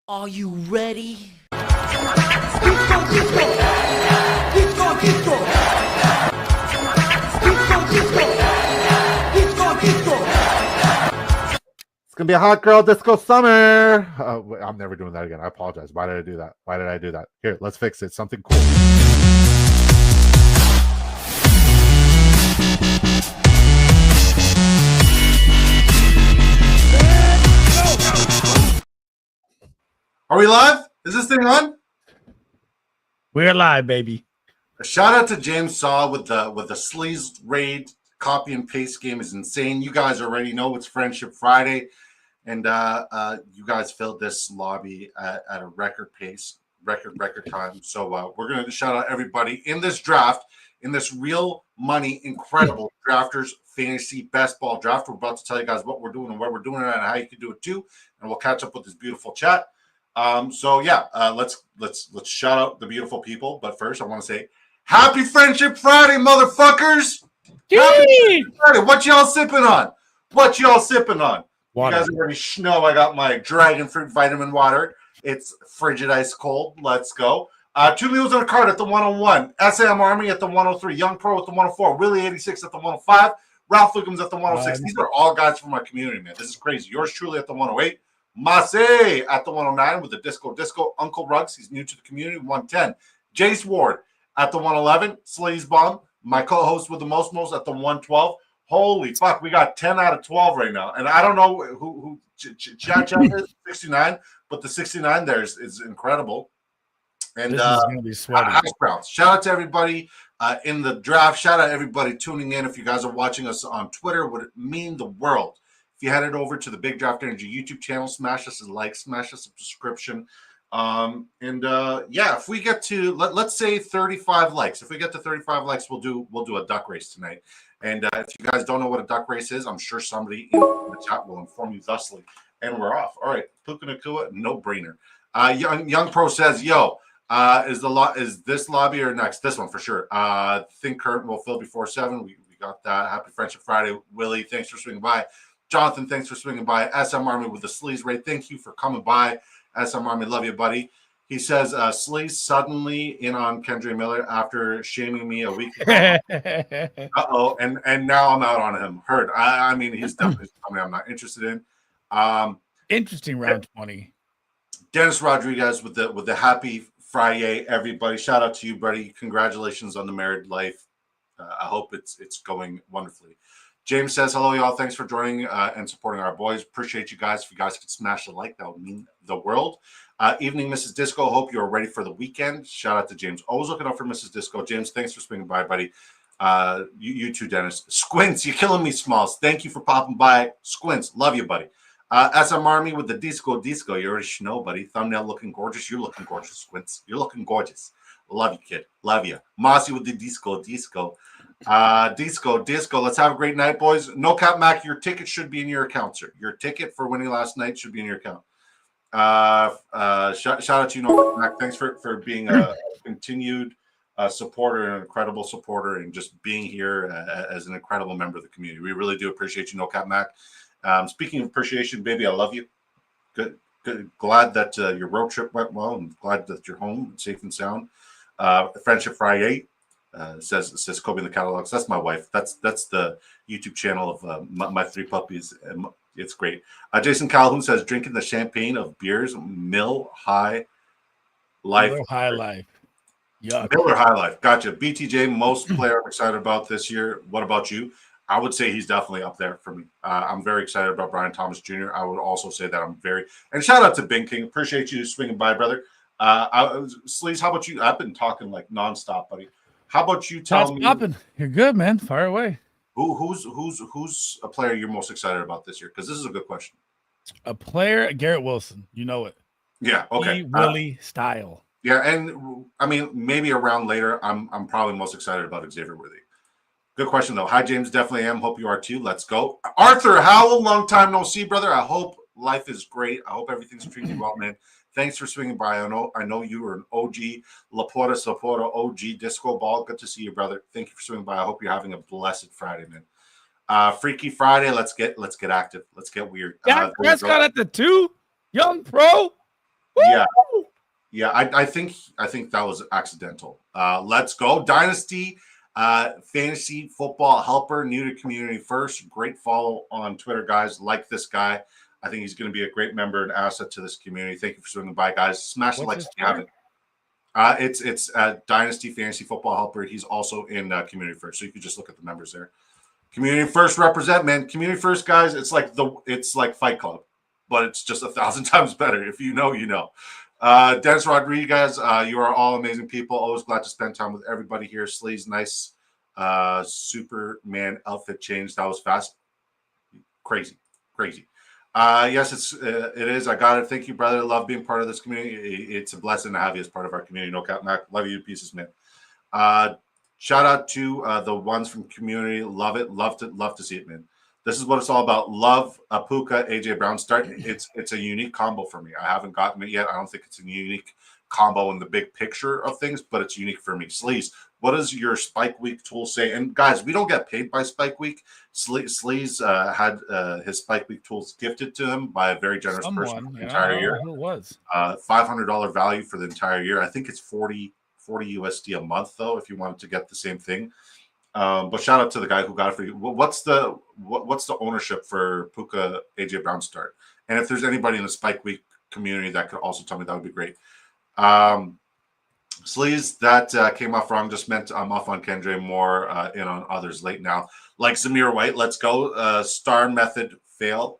Are you ready? It's going to be a hot girl disco summer. I'm never doing that again. I apologize. Why did I do that? Why did I do that? Here, let's fix it. Something cool. Are we live? Is this thing on? We're live, baby. A shout out to James Saw with the Sleez raid copy and paste game is insane. You guys already know it's Friendship Friday, and you guys filled this lobby at a record pace, record time. So we're gonna shout out everybody in this draft, in this real money, incredible drafters fantasy best ball draft. We're about to tell you guys what we're doing and where we're doing it and how you can do it too, and we'll catch up with this beautiful chat. Let's shout out the beautiful people. But first, I want to say Happy Friendship Friday, motherfuckers! Happy Friday. What y'all sipping on? What y'all sipping on? Water. You guys already know I got my dragon fruit vitamin water. It's frigid ice cold. Let's go. 2 mules on a card at the 101. SM Army at the 103. Young Pro at the 104. Willie 86 at the 105. Ralph Wiggums at the 106. These are all guys from our community, man. This is crazy. Yours truly at the 108. Mase at the 109 with the Disco. Uncle Ruggs, he's new to the community, 110. Jace Ward at the 111. Sleez Bomb, my co-host with the most at the 112. Holy fuck, we got 10 out of 12 right now. And I don't know who Chat is, 69, but the 69 there is incredible. And this is going to be sweaty. Shout out to everybody in the draft. Shout out everybody tuning in. If you guys are watching us on Twitter, would mean the world. If you headed over to the Big Draft Energy YouTube channel, smash us a like, smash us a subscription. If we get to let's say 35 likes. If we get to 35 likes, we'll do a duck race tonight. And if you guys don't know what a duck race is, I'm sure somebody in the chat will inform you thusly. And we're off. All right, Puka Nakua, no brainer. Young Pro says, "Yo, is this lobby or next? This one for sure. Think curtain will fill before 7. We got that. Happy Friendship Friday, Willie. Thanks for swinging by. Jonathan, thanks for swinging by. SM Army with the Sleez raid. Thank you for coming by. SM Army, love you, buddy." He says, Sleez suddenly in on Kendra Miller after shaming me a week ago. Uh-oh. And now I'm out on him. Heard. I mean, he's definitely something I'm not interested in. Interesting round 20. Dennis Rodriguez with the happy Friday, everybody. Shout out to you, buddy. Congratulations on the married life. I hope it's going wonderfully. James says, hello, y'all. Thanks for joining and supporting our boys. Appreciate you guys. If you guys could smash the like, that would mean the world. Evening, Mrs. Disco. Hope you're ready for the weekend. Shout out to James. Always looking out for Mrs. Disco. James, thanks for swinging by, buddy. You too, Dennis. Squints, you're killing me, Smalls. Thank you for popping by. Squints, love you, buddy. SM Army with the Disco. You already know, buddy. Thumbnail looking gorgeous. You're looking gorgeous, Squints. You're looking gorgeous. Love you, kid. Love you. Mossy with the Disco. Disco. Let's have a great night, boys. No cap, Mac. Your ticket should be in your account, sir. Your ticket for winning last night should be in your account. Shout out to you, No Cap, Mac. Thanks for being a continued supporter and an incredible supporter and just being here as an incredible member of the community. We really do appreciate you, No Cap, Mac. Speaking of appreciation, baby, I love you. Good. Glad that your road trip went well and glad that you're home safe and sound. Friendship Friday. Says Kobe in the catalogs. That's my wife. That's the YouTube channel of my 3 puppies. It's great. Jason Calhoun says drinking the champagne of beers. Mill High Life. Miller High Life. Yuck. Miller High Life. Gotcha. BTJ, most player I'm excited about this year. What about you? I would say he's definitely up there for me. I'm very excited about Brian Thomas Jr. I would also say that and shout out to Bing King. Appreciate you swinging by, brother. Sleez, how about you? I've been talking like nonstop, buddy. How about you tell me? Popping. You're good, man. Fire away. Who's a player you're most excited about this year? Because this is a good question. A player, Garrett Wilson. You know it. Yeah. Okay. Willie style. Yeah, and I mean maybe a round later, I'm probably most excited about Xavier Worthy. Good question though. Hi James, definitely am. Hope you are too. Let's go. Arthur, how long time no see, brother? I hope life is great. I hope everything's treating you well, man. Thanks for swinging by. I know you were an OG Laporta OG Disco Ball. Good to see you, brother. Thank you for swinging by. I hope you're having a blessed Friday, man. Freaky Friday. Let's get active. Let's get weird. Prescott at the 2, Young Pro. Yeah. Yeah, I think that was accidental. Let's go. Dynasty Fantasy Football Helper, new to community first. Great follow on Twitter, guys. Like this guy. I think he's going to be a great member and asset to this community. Thank you for swinging by, guys. Smash the likes if you haven't. It's Dynasty Fantasy Football Helper. He's also in community first, so you can just look at the members there. Community first represent, man. Community first, guys. It's like Fight Club, but it's just 1,000 times better. If you know, you know. Dennis Rodriguez, you are all amazing people. Always glad to spend time with everybody here. Sleez, nice Superman outfit change. That was fast. Crazy. Yes, it is. I got it. Thank you, brother. Love being part of this community. It's a blessing to have you as part of our community. No cap, Mac. Love you to pieces, man. Shout out to the ones from community. Love it. Love to see it, man. This is what it's all about. Love Puka, AJ Brown start. It's a unique combo for me. I haven't gotten it yet. I don't think it's a unique combo in the big picture of things, but it's unique for me. Sleez, what does your Spike Week tool say? And guys, we don't get paid by Spike Week. Sleez had his Spike Week tools gifted to him by a very generous person for the entire year. Who it was? $500 value for the entire year. I think it's 40 USD a month though, if you wanted to get the same thing. But shout out to the guy who got it for you. What's the ownership for Puka AJ Brown start? And if there's anybody in the Spike Week community that could also tell me, that would be great. Sleez, that came off wrong. Just meant I'm off on Kendra, more in on others late now. Like Zamir White, let's go. Star method fail.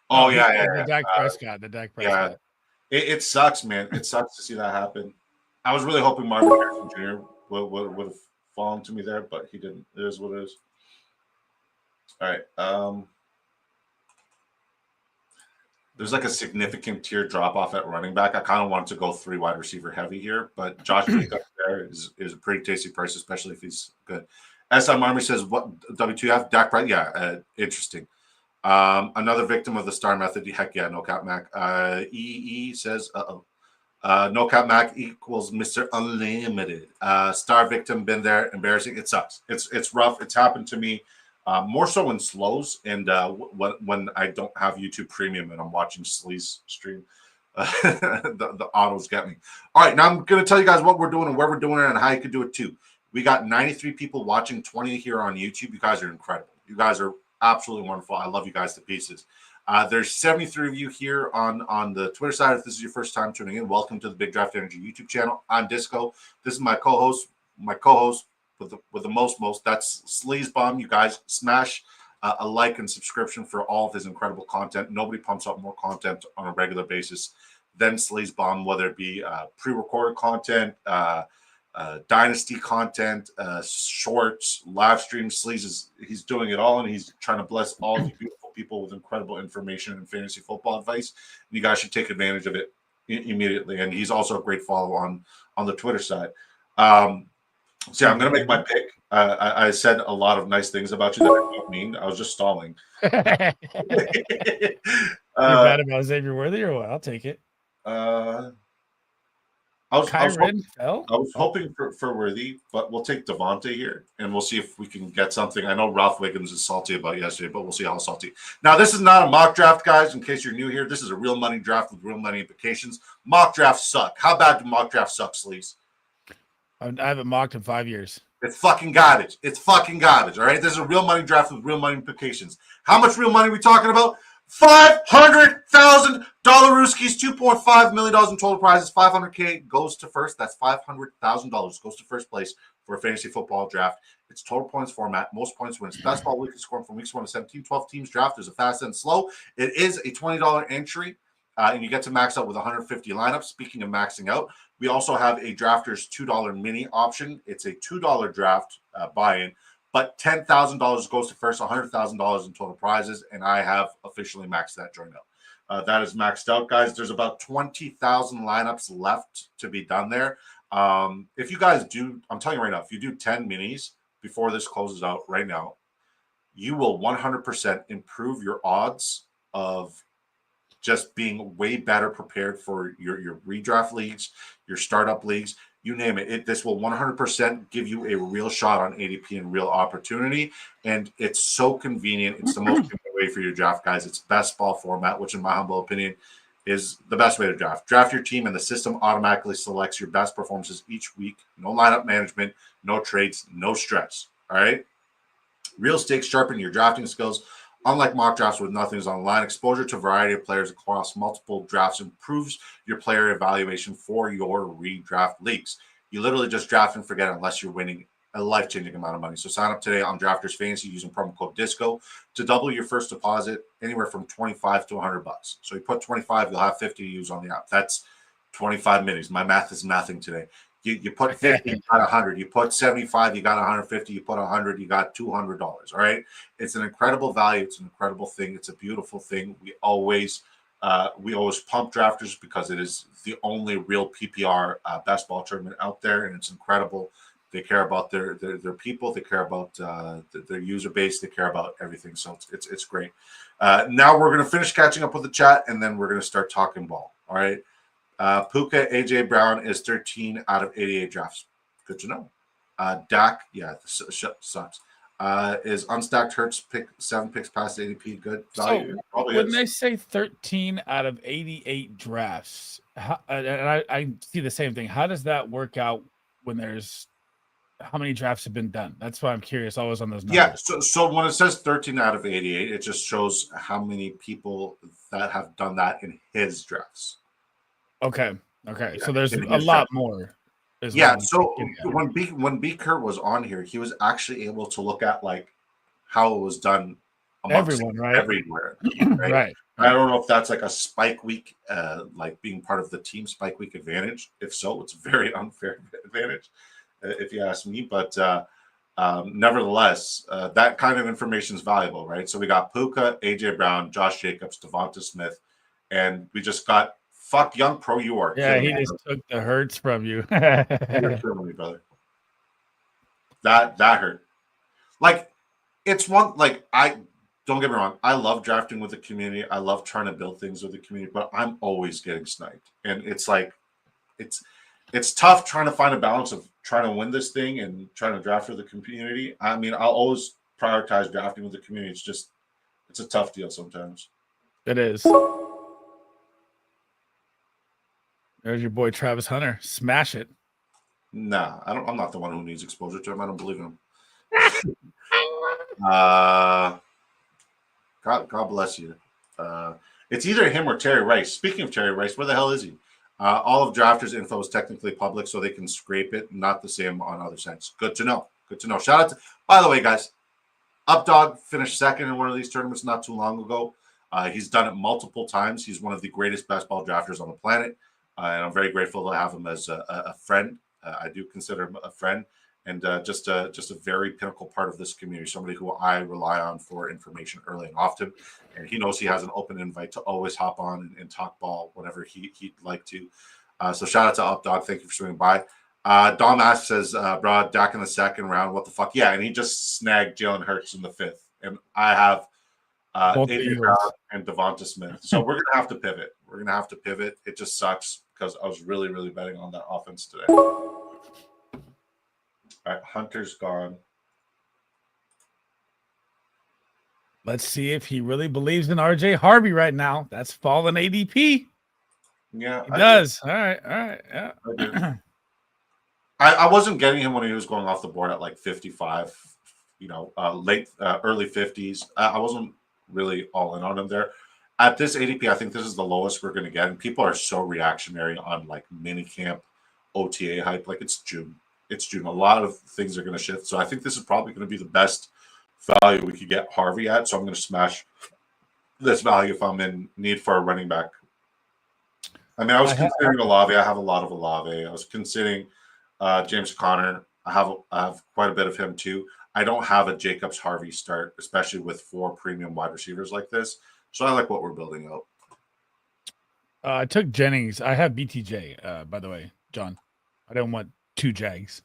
Oh yeah. The Dak Prescott. Yeah, it sucks, man. It sucks to see that happen. I was really hoping Marvin Harrison Jr. would have fallen to me there, but he didn't. It is what it is. All right. There's like a significant tier drop off at running back. I kind of wanted to go 3 wide receiver heavy here, but Josh Jacobs there is a pretty tasty price, especially if he's good. SM Army says, what W2F? Dak Prescott? Yeah, interesting. Another victim of the star method. Heck yeah, no cap Mac. EE says, no cap Mac equals Mr. Unlimited. Star victim, been there, embarrassing. It sucks. It's rough. It's happened to me. More so in slows and when I don't have YouTube Premium and I'm watching Sleez stream, the autos get me. All right, now I'm going to tell you guys what we're doing and where we're doing it and how you could do it too. We got 93 people watching, 20 here on YouTube. You guys are incredible. You guys are absolutely wonderful. I love you guys to pieces. There's 73 of you here on the Twitter side. If this is your first time tuning in, welcome to the Big Draft Energy YouTube channel. I'm Disco. This is my co-host. With the most, that's Sleez Bomb. You guys smash a like and subscription for all of his incredible content. Nobody pumps up more content on a regular basis than Sleez Bomb, whether it be pre-recorded content, Dynasty content, shorts, live streams. Sleez he's doing it all, and he's trying to bless all of you beautiful people with incredible information and fantasy football advice. And you guys should take advantage of it immediately. And he's also a great follow on the Twitter side. So yeah, I'm going to make my pick. I said a lot of nice things about you that I don't mean. I was just stalling. You're mad about Xavier Worthy or what? I'll take it. I was hoping for Worthy, but we'll take Devontae here, and we'll see if we can get something. I know Ralph Wiggins is salty about yesterday, but we'll see how salty. Now, this is not a mock draft, guys, in case you're new here. This is a real money draft with real money implications. Mock drafts suck. How bad do mock drafts suck, Sleez? I haven't mocked in 5 years. It's fucking garbage. It's fucking garbage, all right? This is a real money draft with real money implications. How much real money are we talking about? $500,000 Rooskies, $2.5 million in total prizes. $500K goes to first. That's $500,000 goes to first place for a fantasy football draft. It's total points format. Most points wins. Best ball weekly scoring from weeks 1 to 17. 12 teams draft. There's a fast and slow. It is a $20 entry, and you get to max out with 150 lineups. Speaking of maxing out, we also have a Drafters $2 mini option. It's a $2 draft buy-in, but $10,000 goes to first, $100,000 in total prizes, and I have officially maxed that joint out. That is maxed out, guys. There's about 20,000 lineups left to be done there. If you guys do, I'm telling you right now, if you do 10 minis before this closes out right now, you will 100% improve your odds of just being way better prepared for your redraft leagues, your startup leagues, you name it. This will 100% give you a real shot on ADP and real opportunity. And it's so convenient. It's the most convenient way way for your draft, guys. It's best ball format, which in my humble opinion is the best way to draft. Draft your team, and the system automatically selects your best performances each week. No lineup management, no trades, no stress. All right. Real stakes sharpen your drafting skills. Unlike mock drafts with nothing is on the line, exposure to a variety of players across multiple drafts improves your player evaluation for your redraft leagues. You literally just draft and forget unless you're winning a life-changing amount of money. So sign up today on Drafters Fantasy using promo code DISCO to double your first deposit anywhere from 25 to 100 bucks. So you put 25, you'll have 50 to use on the app. That's 25 minutes. My math is nothing today. You put 50, you got 100. You put 75, you got 150. You put 100, you got $200. All right. It's an incredible value. It's an incredible thing. It's a beautiful thing. We always pump drafters because it is the only real PPR best ball tournament out there, and it's incredible. They care about their people. They care about their user base. They care about everything. So it's great. Now we're going to finish catching up with the chat, and then we're going to start talking ball. All right. Puka AJ Brown is 13 out of 88 drafts. Good to know. Dak, yeah, sucks. Is unstacked Hurts 7 picks past ADP. Good value. So when they say 13 out of 88 drafts, and I see the same thing. How does that work out when there's how many drafts have been done? That's why I'm curious always on those numbers. Yeah, so when it says 13 out of 88, it just shows how many people that have done that in his drafts. Okay. Yeah, so there's a lot more. Yeah, so when B Kurt was on here, he was actually able to look at like how it was done amongst everywhere. Right? I don't know if that's like a spike week, like being part of the team spike week advantage. If so, it's a very unfair advantage, if you ask me. But nevertheless, that kind of information is valuable, right? So we got Puka, AJ Brown, Josh Jacobs, Devonta Smith, and we just got fuck Young Pro. You are. Yeah, he just took the Hurts from you. You're killing me, brother. That hurt. Like, it's one, like, I don't get me wrong. I love drafting with the community. I love trying to build things with the community, but I'm always getting sniped. And it's like, it's tough trying to find a balance of trying to win this thing and trying to draft with the community. I mean, I'll always prioritize drafting with the community. It's a tough deal sometimes. It is. There's your boy Travis Hunter. Smash it. Nah, I'm not the one who needs exposure to him. I don't believe in him. God bless you. It's either him or Terry Rice. Speaking of Terry Rice, where the hell is he? All of Drafters info is technically public, so they can scrape it. Not the same on other sites. Good to know. Good to know. Shout out to, by the way, guys, Updog finished second in one of these tournaments not too long ago. He's done it multiple times. He's one of the greatest best ball drafters on the planet. And I'm very grateful to have him as a friend. I do consider him a friend, and just a very pinnacle part of this community, somebody who I rely on for information early and often. And he knows he has an open invite to always hop on and talk ball whenever he'd like to. So shout out to Updog. Thank you for swinging by. Dom Ash says, bro, Dak in the second round. What the fuck? Yeah, and he just snagged Jalen Hurts in the 5th. And I have AJ Brown and Devonta Smith. So we're going to have to pivot. We're going to have to pivot. It just sucks because I was really, really betting on that offense today. All right, Hunter's gone. Let's see if he really believes in RJ Harvey right now. That's fallen ADP. Yeah, he does. All right. Yeah. I wasn't getting him when he was going off the board at like 55, early 50s. I wasn't really all in on him there. At this ADP, I think this is the lowest we're going to get. And people are so reactionary on like minicamp OTA hype. Like it's June. It's June. A lot of things are going to shift. So I think this is probably going to be the best value we could get Harvey at. So I'm going to smash this value if I'm in need for a running back. I mean, I was considering Olave. I have a lot of Olave. I was considering James Conner. I have quite a bit of him too. I don't have a Jacobs Harvey start, especially with 4 premium wide receivers like this. So I like what we're building out. I took Jennings. I have BTJ, by the way, John. I don't want 2 Jags.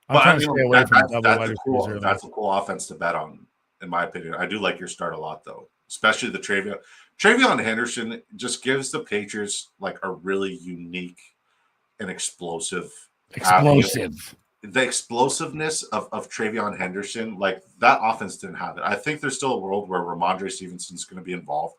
I'm trying to stay away from double wide receivers. That's a cool offense to bet on, in my opinion. I do like your start a lot, though, especially the Travion Henderson just gives the Patriots like a really unique and explosive. the explosiveness of Travion Henderson, like that offense didn't have it. I think there's still a world where Ramondre Stevenson's going to be involved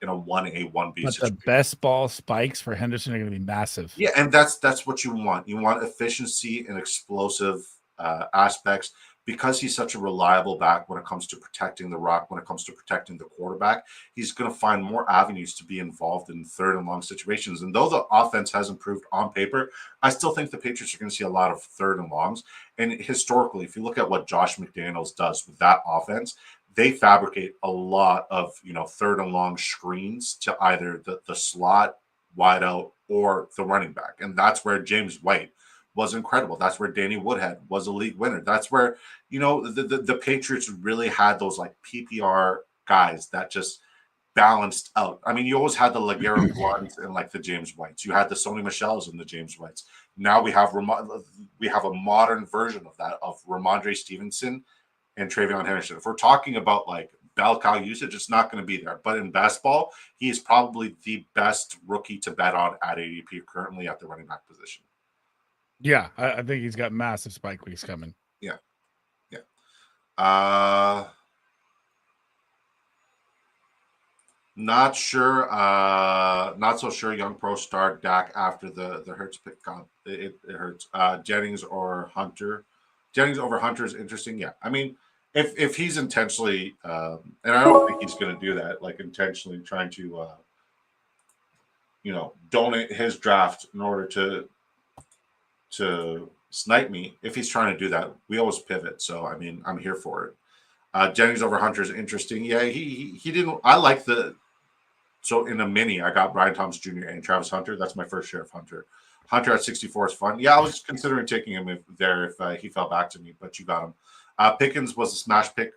in a 1A, 1B But situation. the best ball spikes for Henderson are going to be massive. Yeah, and that's what you want. You want efficiency and explosive aspects because he's such a reliable back when it comes to protecting the rock, when it comes to protecting the quarterback. He's going to find more avenues to be involved in third and long situations. And though the offense has improved on paper, I still think the Patriots are going to see a lot of third and longs. And historically, if you look at what Josh McDaniels does with that offense, they fabricate a lot of third and long screens to either the slot, wide out, or the running back. And that's where James White was incredible. That's where Danny Woodhead was a league winner. That's where, the Patriots really had those like PPR guys that just balanced out. I mean, you always had the LeGarrette Blount's and like the James Whites. You had the Sony Michels and the James Whites. Now we have a modern version of that, of Ramondre Stevenson and Travion Henderson. If we're talking about like bell cow usage, it's not going to be there. But in best ball, he is probably the best rookie to bet on at ADP currently at the running back position. Yeah, I think he's got massive spike weeks coming. Yeah. Not sure. Not so sure. Young Pro start Dak after the Hurts pick. It hurts. Jennings or Hunter. Jennings over Hunter is interesting. Yeah, I mean, if he's intentionally, and I don't think he's going to do that, like intentionally trying to, donate his draft in order to snipe me. If he's trying to do that, we always pivot. So I mean, I'm here for it. Jennings over Hunter is interesting. Yeah, he didn't. I like the. So in a mini, I got Brian Thomas Jr. and Travis Hunter. That's my first share of Hunter. Hunter at 64 is fun. Yeah, I was considering taking him if he fell back to me, but you got him. Pickens was a smash pick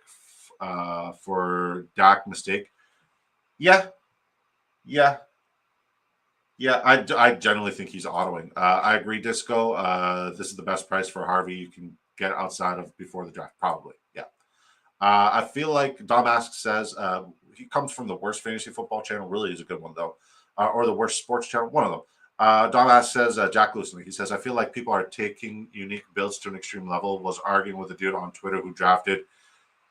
for Dak mistake. Yeah. I generally think he's autoing. I agree, Disco. This is the best price for Harvey you can get outside of before the draft, probably. Yeah. I feel like Dom Ask says he comes from the worst fantasy football channel. Really is a good one, though. Or the worst sports channel. One of them. Dom Ask says, Jack Lewison, he says, I feel like people are taking unique builds to an extreme level. Was arguing with a dude on Twitter who drafted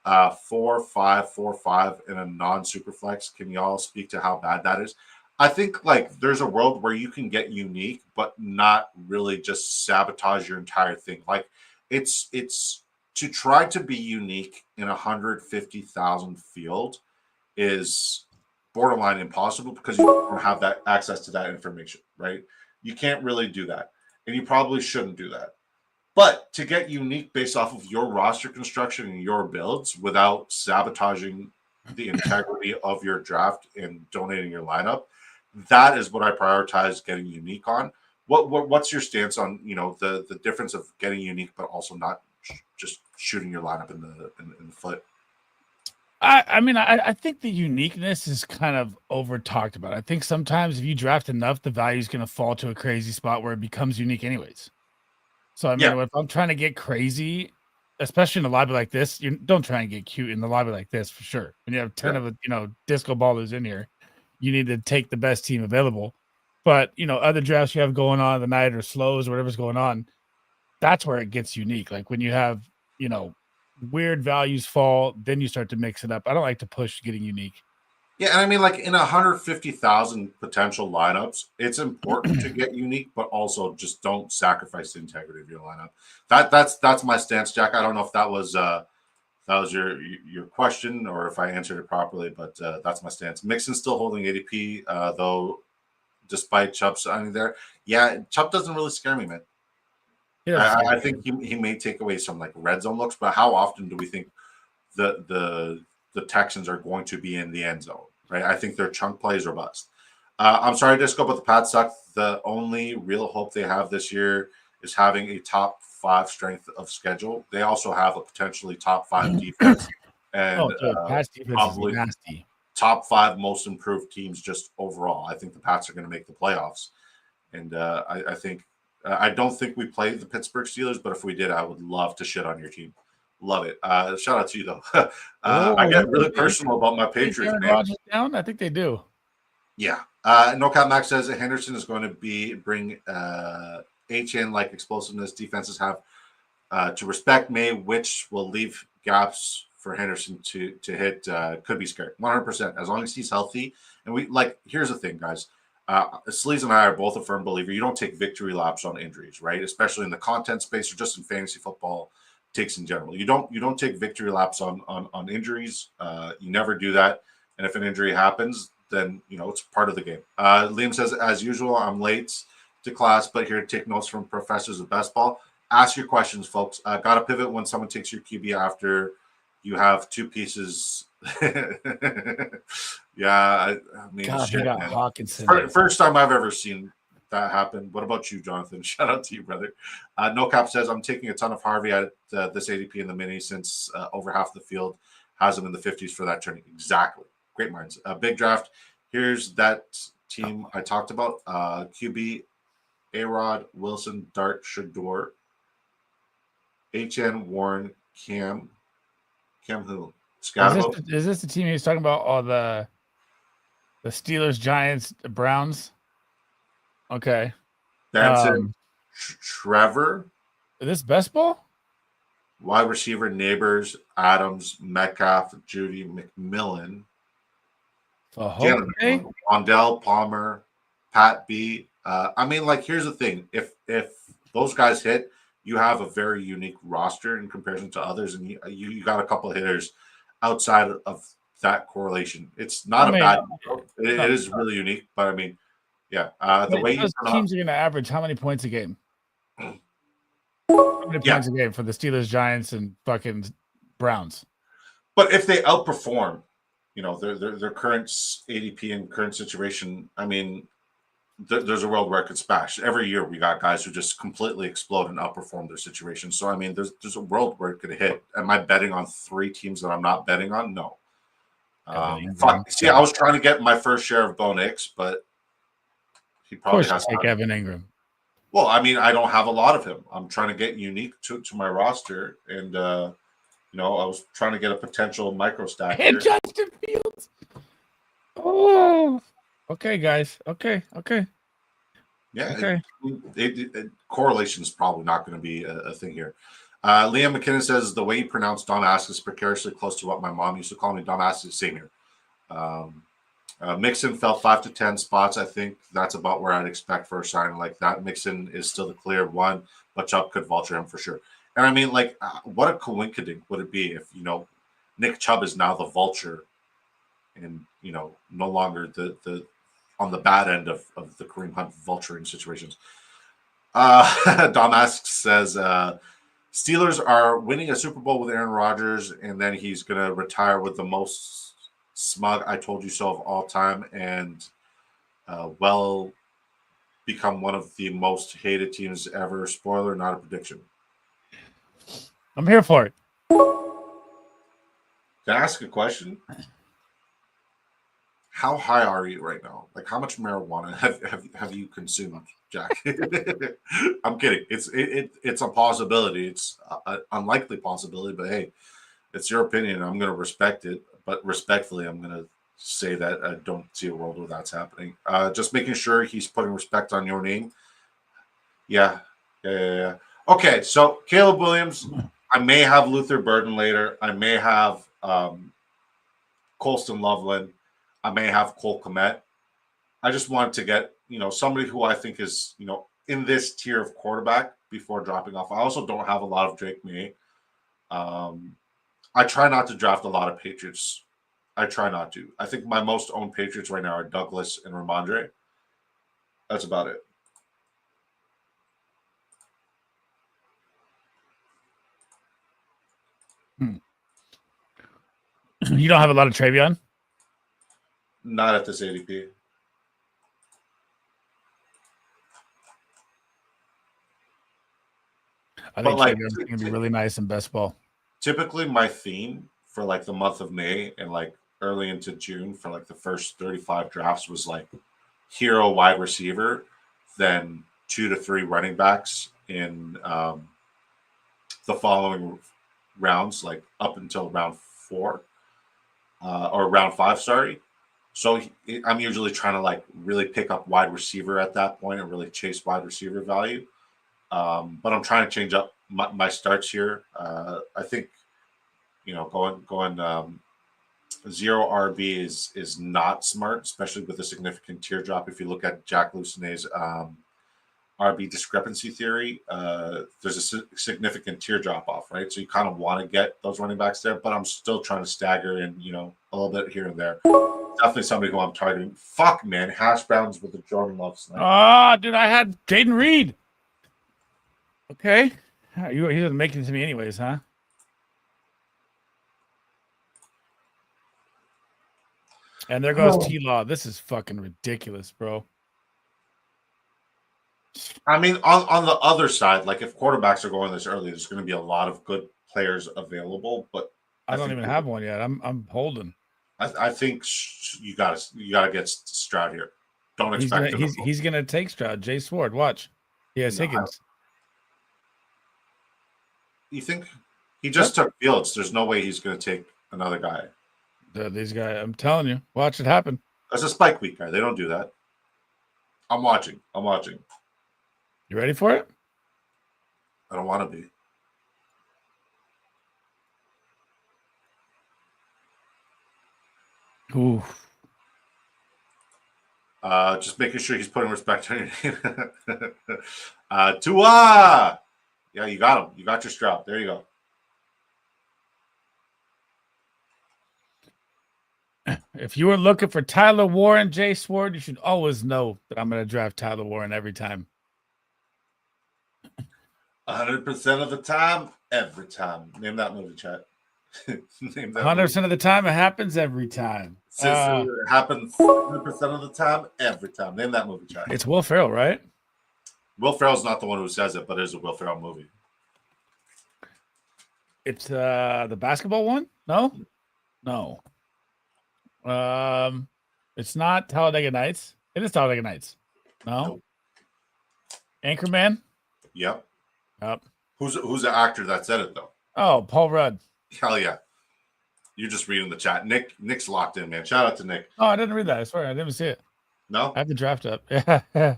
4-5-4-5 in a non-super flex. Can y'all speak to how bad that is? I think like there's a world where you can get unique, but not really just sabotage your entire thing. Like it's to try to be unique in 150,000 field is borderline impossible because you don't have that access to that information, right? You can't really do that, and you probably shouldn't do that. But to get unique based off of your roster construction and your builds without sabotaging the integrity of your draft and donating your lineup, that is what I prioritize getting unique on. What's your stance on the difference of getting unique but also not just shooting your lineup in the foot? I think the uniqueness is kind of over talked about. I think sometimes if you draft enough, the value is going to fall to a crazy spot where it becomes unique anyways. So if I'm trying to get crazy, especially in a lobby like this, you don't try and get cute in the lobby like this for sure. When you have 10 of disco ballers in here, you need to take the best team available. But other drafts you have going on the night or slows or whatever's going on, that's where it gets unique. Like when you have weird values fall, then you start to mix it up. I don't like to push getting unique. Yeah, and I mean, like in 150,000 potential lineups, it's important to get unique, but also just don't sacrifice the integrity of your lineup. That's my stance, Jack. I don't know if that was your question or if I answered it properly, but that's my stance. Mixon's still holding ADP, though, despite Chubb signing there. Yeah, Chubb doesn't really scare me, man. I think he may take away some like red zone looks, but how often do we think the Texans are going to be in the end zone, right? I think their chunk plays are bust. I'm sorry, Disco, but the Pats suck. The only real hope they have this year is having a top 5 strength of schedule. They also have a potentially top 5 defense and Pats defense probably is nasty. Top 5 most improved teams just overall. I think the Pats are going to make the playoffs, and I think I don't think we played the Pittsburgh Steelers, but if we did, I would love to shit on your team. Love it. Shout out to you, though. I get really personal about my Patriots. Down? I think they do. Yeah. No Cap Max says Henderson is going to bring HN like explosiveness defenses have. to respect May, which will leave gaps for Henderson to hit, could be scary. 100%. As long as he's healthy. And we like, here's the thing, guys. Sleez and I are both a firm believer. You don't take victory laps on injuries, right? Especially in the content space or just in fantasy football takes in general. You don't take victory laps on injuries. You never do that. And if an injury happens, then it's part of the game. Liam says, as usual, I'm late to class, but here to take notes from professors of best ball. Ask your questions, folks. Got to pivot when someone takes your QB after you have two pieces. Yeah, I mean, God, shit, they got man. Hawkinson. First time I've ever seen that happen. What about you, Jonathan? Shout out to you, brother. No Cap says, I'm taking a ton of Harvey at this ADP in the mini since over half the field has him in the 50s for that turning. Exactly. Great minds. Big draft. Here's that team I talked about. QB, A-Rod, Wilson, Dart, Shador, HN, Warren, Cam who? Scatterbo? Is this the team he was talking about? Oh, the Steelers, Giants, Browns. Okay. Benson, Trevor. Is this best ball? Wide receiver, Neighbors, Adams, Metcalf, Judy, McMillan. Wandell, Palmer, Pat B. I mean, like, here's the thing. If those guys hit, you have a very unique roster in comparison to others, and you got a couple of hitters outside of that correlation. It's not bad. It is really unique, but I mean, yeah. The way those teams are going to average how many points a game? How many points a game for the Steelers, Giants, and fucking Browns? But if they outperform, their current ADP and current situation, I mean, there's a world where it could smash. Every year we got guys who just completely explode and outperform their situation. So I mean, there's a world where it could hit. Am I betting on 3 teams that I'm not betting on? No. See, I was trying to get my first share of Bo Nix, but he probably has to take Evan Ingram. Well, I mean, I don't have a lot of him. I'm trying to get unique to my roster, and I was trying to get a potential micro stack. And Justin Fields. Oh. Okay, guys. Okay. Yeah. Okay. Correlation is probably not going to be a thing here. Liam McKinnon says the way you pronounce Don Ask is precariously close to what my mom used to call me. Don Ask is same here. Mixon fell 5 to 10 spots. I think that's about where I'd expect for a signing like that. Mixon is still the clear one, but Chubb could vulture him for sure. And I mean, like, what a coincidence would it be if Nick Chubb is now the vulture, and no longer the on the bad end of the Kareem Hunt vulturing situations. Dom Asks says Steelers are winning a Super Bowl with Aaron Rodgers, and then he's going to retire with the most smug I told you so of all time, and become one of the most hated teams ever. Spoiler, not a prediction. I'm here for it. Can I ask a question? How high are you right now? Like, how much marijuana have you consumed, Jack? I'm kidding. It's a possibility. It's an unlikely possibility, but hey, it's your opinion. I'm going to respect it, but respectfully, I'm going to say that I don't see a world where that's happening. Just making sure he's putting respect on your name. Yeah. Okay, so Caleb Williams. I may have Luther Burden later. I may have Colston Loveland. I may have Cole Kmet. I just wanted to get, somebody who I think is, in this tier of quarterback before dropping off. I also don't have a lot of Drake May. I try not to draft a lot of Patriots. I try not to. I think my most owned Patriots right now are Douglas and Ramondre. That's about it. You don't have a lot of Travion? Not at this ADP. I think Travion's going to be really nice in best ball. Typically, my theme for like the month of May and like early into June for like the first 35 drafts was like hero wide receiver, then 2 to 3 running backs in the following rounds, like up until round 4 or round 5, sorry. So I'm usually trying to like really pick up wide receiver at that point and really chase wide receiver value. But I'm trying to change up my starts here. I think going zero RB is not smart, especially with a significant teardrop. If you look at Jack Lucenet's RB discrepancy theory, there's a significant teardrop off, right? So you kind of want to get those running backs there, but I'm still trying to stagger in, a little bit here and there. Definitely somebody who I'm targeting. Fuck, man. Hash browns with the Jordan Love snipe. Ah, dude, I had Jaden Reed. Okay. He wasn't making it to me anyways, huh? And there goes T-Law. This is fucking ridiculous, bro. I mean, on the other side, like if quarterbacks are going this early, there's going to be a lot of good players available. But I don't even have one yet. I'm holding. I think you gotta get Stroud here. Don't expect he's gonna take Stroud. Jay Sword, watch. He has Higgins. You think he just took Fields? There's no way he's gonna take another guy. These guys, I'm telling you, watch it happen. That's a spike week guy. They don't do that. I'm watching. You ready for it? I don't want to be. Ooh. Just making sure he's putting respect on your name. Tua! Yeah, you got him. You got your Stroud. There you go. If you were looking for Tyler Warren, Jay Sword, you should always know that I'm going to draft Tyler Warren every time. 100% of the time, every time. Name that movie, chat. 100% of the time, it happens every time. It happens 100% of the time, every time. Name that movie, chat. It's Will Ferrell, right? Will Ferrell's not the one who says it, but it is a Will Ferrell movie. It's the basketball one? No. It's not Talladega Nights. It is Talladega Nights. No. Nope. Anchorman? Yep. Yep. Who's the actor that said it though? Oh, Paul Rudd. Hell yeah. You're just reading the chat. Nick's locked in, man. Shout out to Nick. Oh, I didn't read that. I swear I didn't see it. No? I have the draft up. Yeah.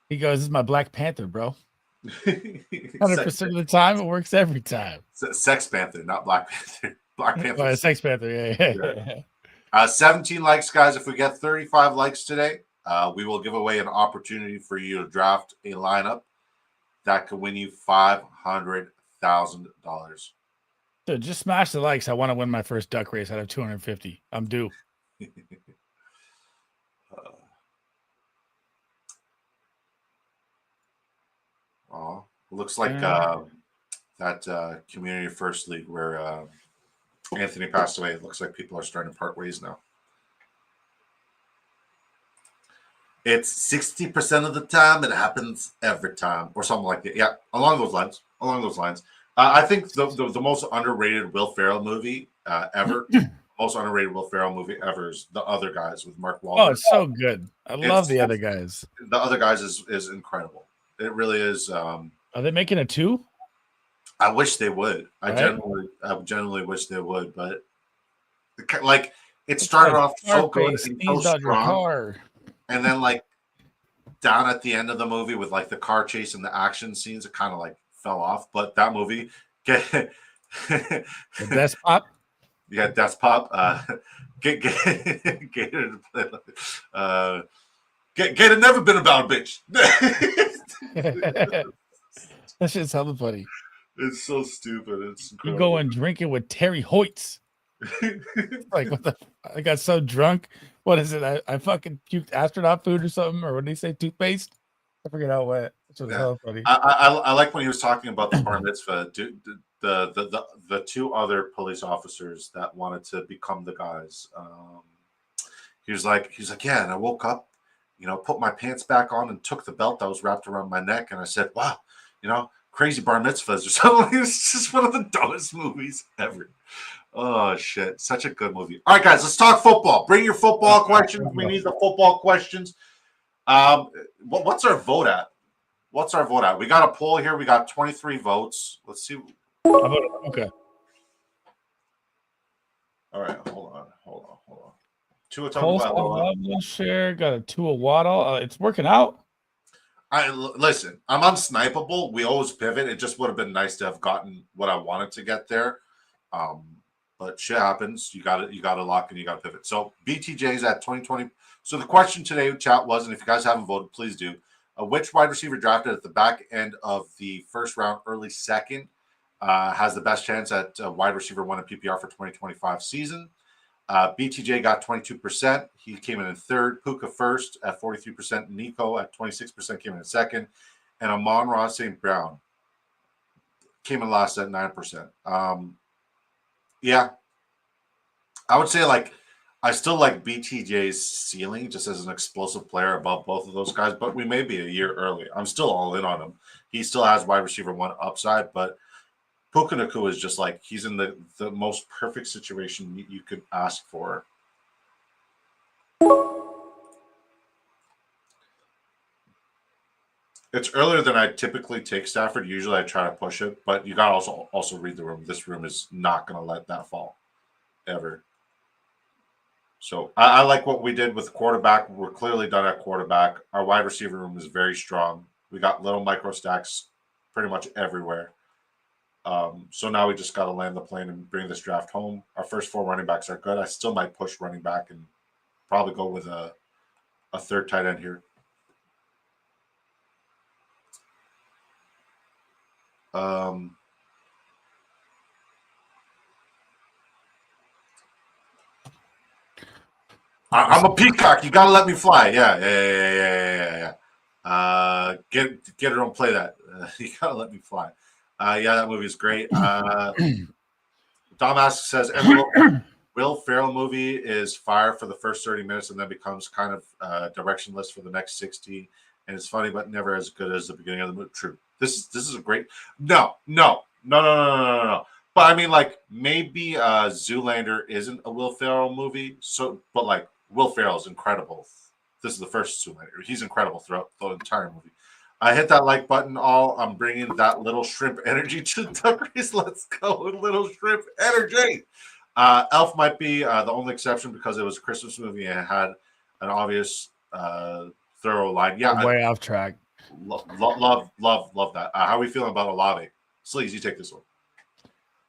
He goes, "This is my Black Panther, bro." 100% of the time, it works every time. Sex Panther, not Black Panther. Black Panther. Oh, Sex Panther, yeah. 17 likes, guys. If we get 35 likes today, we will give away an opportunity for you to draft a lineup that could win you $500,000. Dude, just smash the likes. I want to win my first duck race out of 250. I'm due. Looks like that Community First League where Anthony passed away. It looks like people are starting to part ways now. It's 60% of the time. It happens every time, or something like that. Yeah, along those lines. I think the most underrated Will Ferrell movie ever. Most underrated Will Ferrell movie ever is The Other Guys with Mark Wahlberg. Oh, it's so good. I love The Other Guys. The Other Guys is incredible. It really is. Are they making a 2? I wish they would. I genuinely wish they would, but like it started off so good and so strong, and then like down at the end of the movie with like the car chase and the action scenes, it kind of like fell off. But that movie, the Death Pop, yeah, Death Pop, get it never been about a bitch. That shit's hella funny. It's so stupid. It's incredible. You go and drinking with Terry Hoyts. Like, what the? I got so drunk. What is it? I fucking puked astronaut food or something, or what did he say? Toothpaste? I forget how it went. It's hella funny. I like when he was talking about the bar mitzvah. The two other police officers that wanted to become the guys. He was like, yeah. And I woke up, put my pants back on and took the belt that was wrapped around my neck, and I said, wow, crazy bar mitzvahs or something. It's just one of the dumbest movies ever. Oh, shit. Such a good movie. All right, guys, let's talk football. Bring your football questions. We need the football questions. What's our vote at? We got a poll here. We got 23 votes. Let's see. Okay. All right, hold on. Tua Tagovailoa. Share got a Tua Waddle. It's working out. Listen, I'm unsnipeable. We always pivot. It just would have been nice to have gotten what I wanted to get there. But shit happens. You got to lock and you got to pivot. So BTJ's at 2020. So the question today, chat, was, and if you guys haven't voted, please do. Which wide receiver drafted at the back end of the first round, early second, has the best chance at wide receiver 1 in PPR for 2025 season? BTJ got 22%. He came in third. Puka first at 43%. Nico at 26% came in second. And Amon-Ra St. Brown came in last at 9%. Yeah. I would say, I still like BTJ's ceiling just as an explosive player above both of those guys, but we may be a year early. I'm still all in on him. He still has wide receiver 1 upside, but Puka Nacua is just he's in the most perfect situation you could ask for. It's earlier than I typically take Stafford. Usually I try to push it, but you got to also read the room. This room is not going to let that fall ever. So I like what we did with quarterback. We're clearly done at quarterback. Our wide receiver room is very strong. We got little micro stacks pretty much everywhere. So now we just got to land the plane and bring this draft home. Our first 4 running backs are good. I still might push running back and probably go with a third tight end here. I'm a peacock. You got to let me fly. Yeah. Get her on play that. You got to let me fly. Yeah, that movie is great. Dom says every Will Ferrell movie is fire for the first 30 minutes and then becomes kind of directionless for the next 60. And it's funny, but never as good as the beginning of the movie. True. This is a great. No. But I mean, maybe Zoolander isn't a Will Ferrell movie. So, but Will Ferrell is incredible. This is the first Zoolander. He's incredible throughout the entire movie. I hit that like button. I'm bringing that little shrimp energy to the race. Let's go with little shrimp energy. Elf might be the only exception because it was a Christmas movie and it had an obvious thorough line. Yeah, way off track. Love that. How are we feeling about Olave? Sleez, you take this one.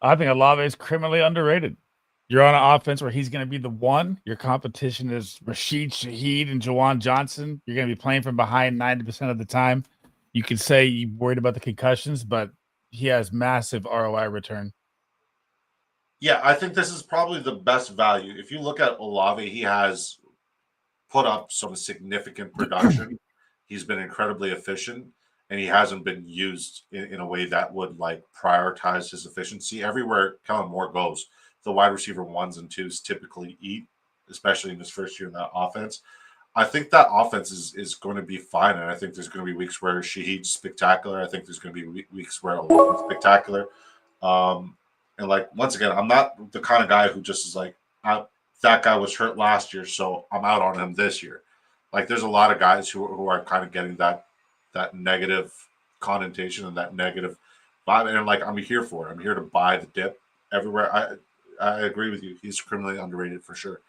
I think Olave is criminally underrated. You're on an offense where he's going to be the one. Your competition is Rashid Shaheed and Jawan Johnson. You're going to be playing from behind 90% of the time. You could say you're worried about the concussions, but he has massive ROI return. Yeah, I think this is probably the best value. If you look at Olave, he has put up some significant production. He's been incredibly efficient, and he hasn't been used in a way that would prioritize his efficiency. Everywhere Kellen Moore goes, the wide receiver 1s and 2s typically eat, especially in his first year in that offense. I think that offense is going to be fine, and I think there's going to be weeks where Shaheed's spectacular. I think there's going to be weeks where Olave's spectacular. And once again, I'm not the kind of guy who just is that guy was hurt last year, so I'm out on him this year. There's a lot of guys who are kind of getting that negative connotation and that negative vibe, and I'm here for it. I'm here to buy the dip everywhere. I agree with you. He's criminally underrated for sure.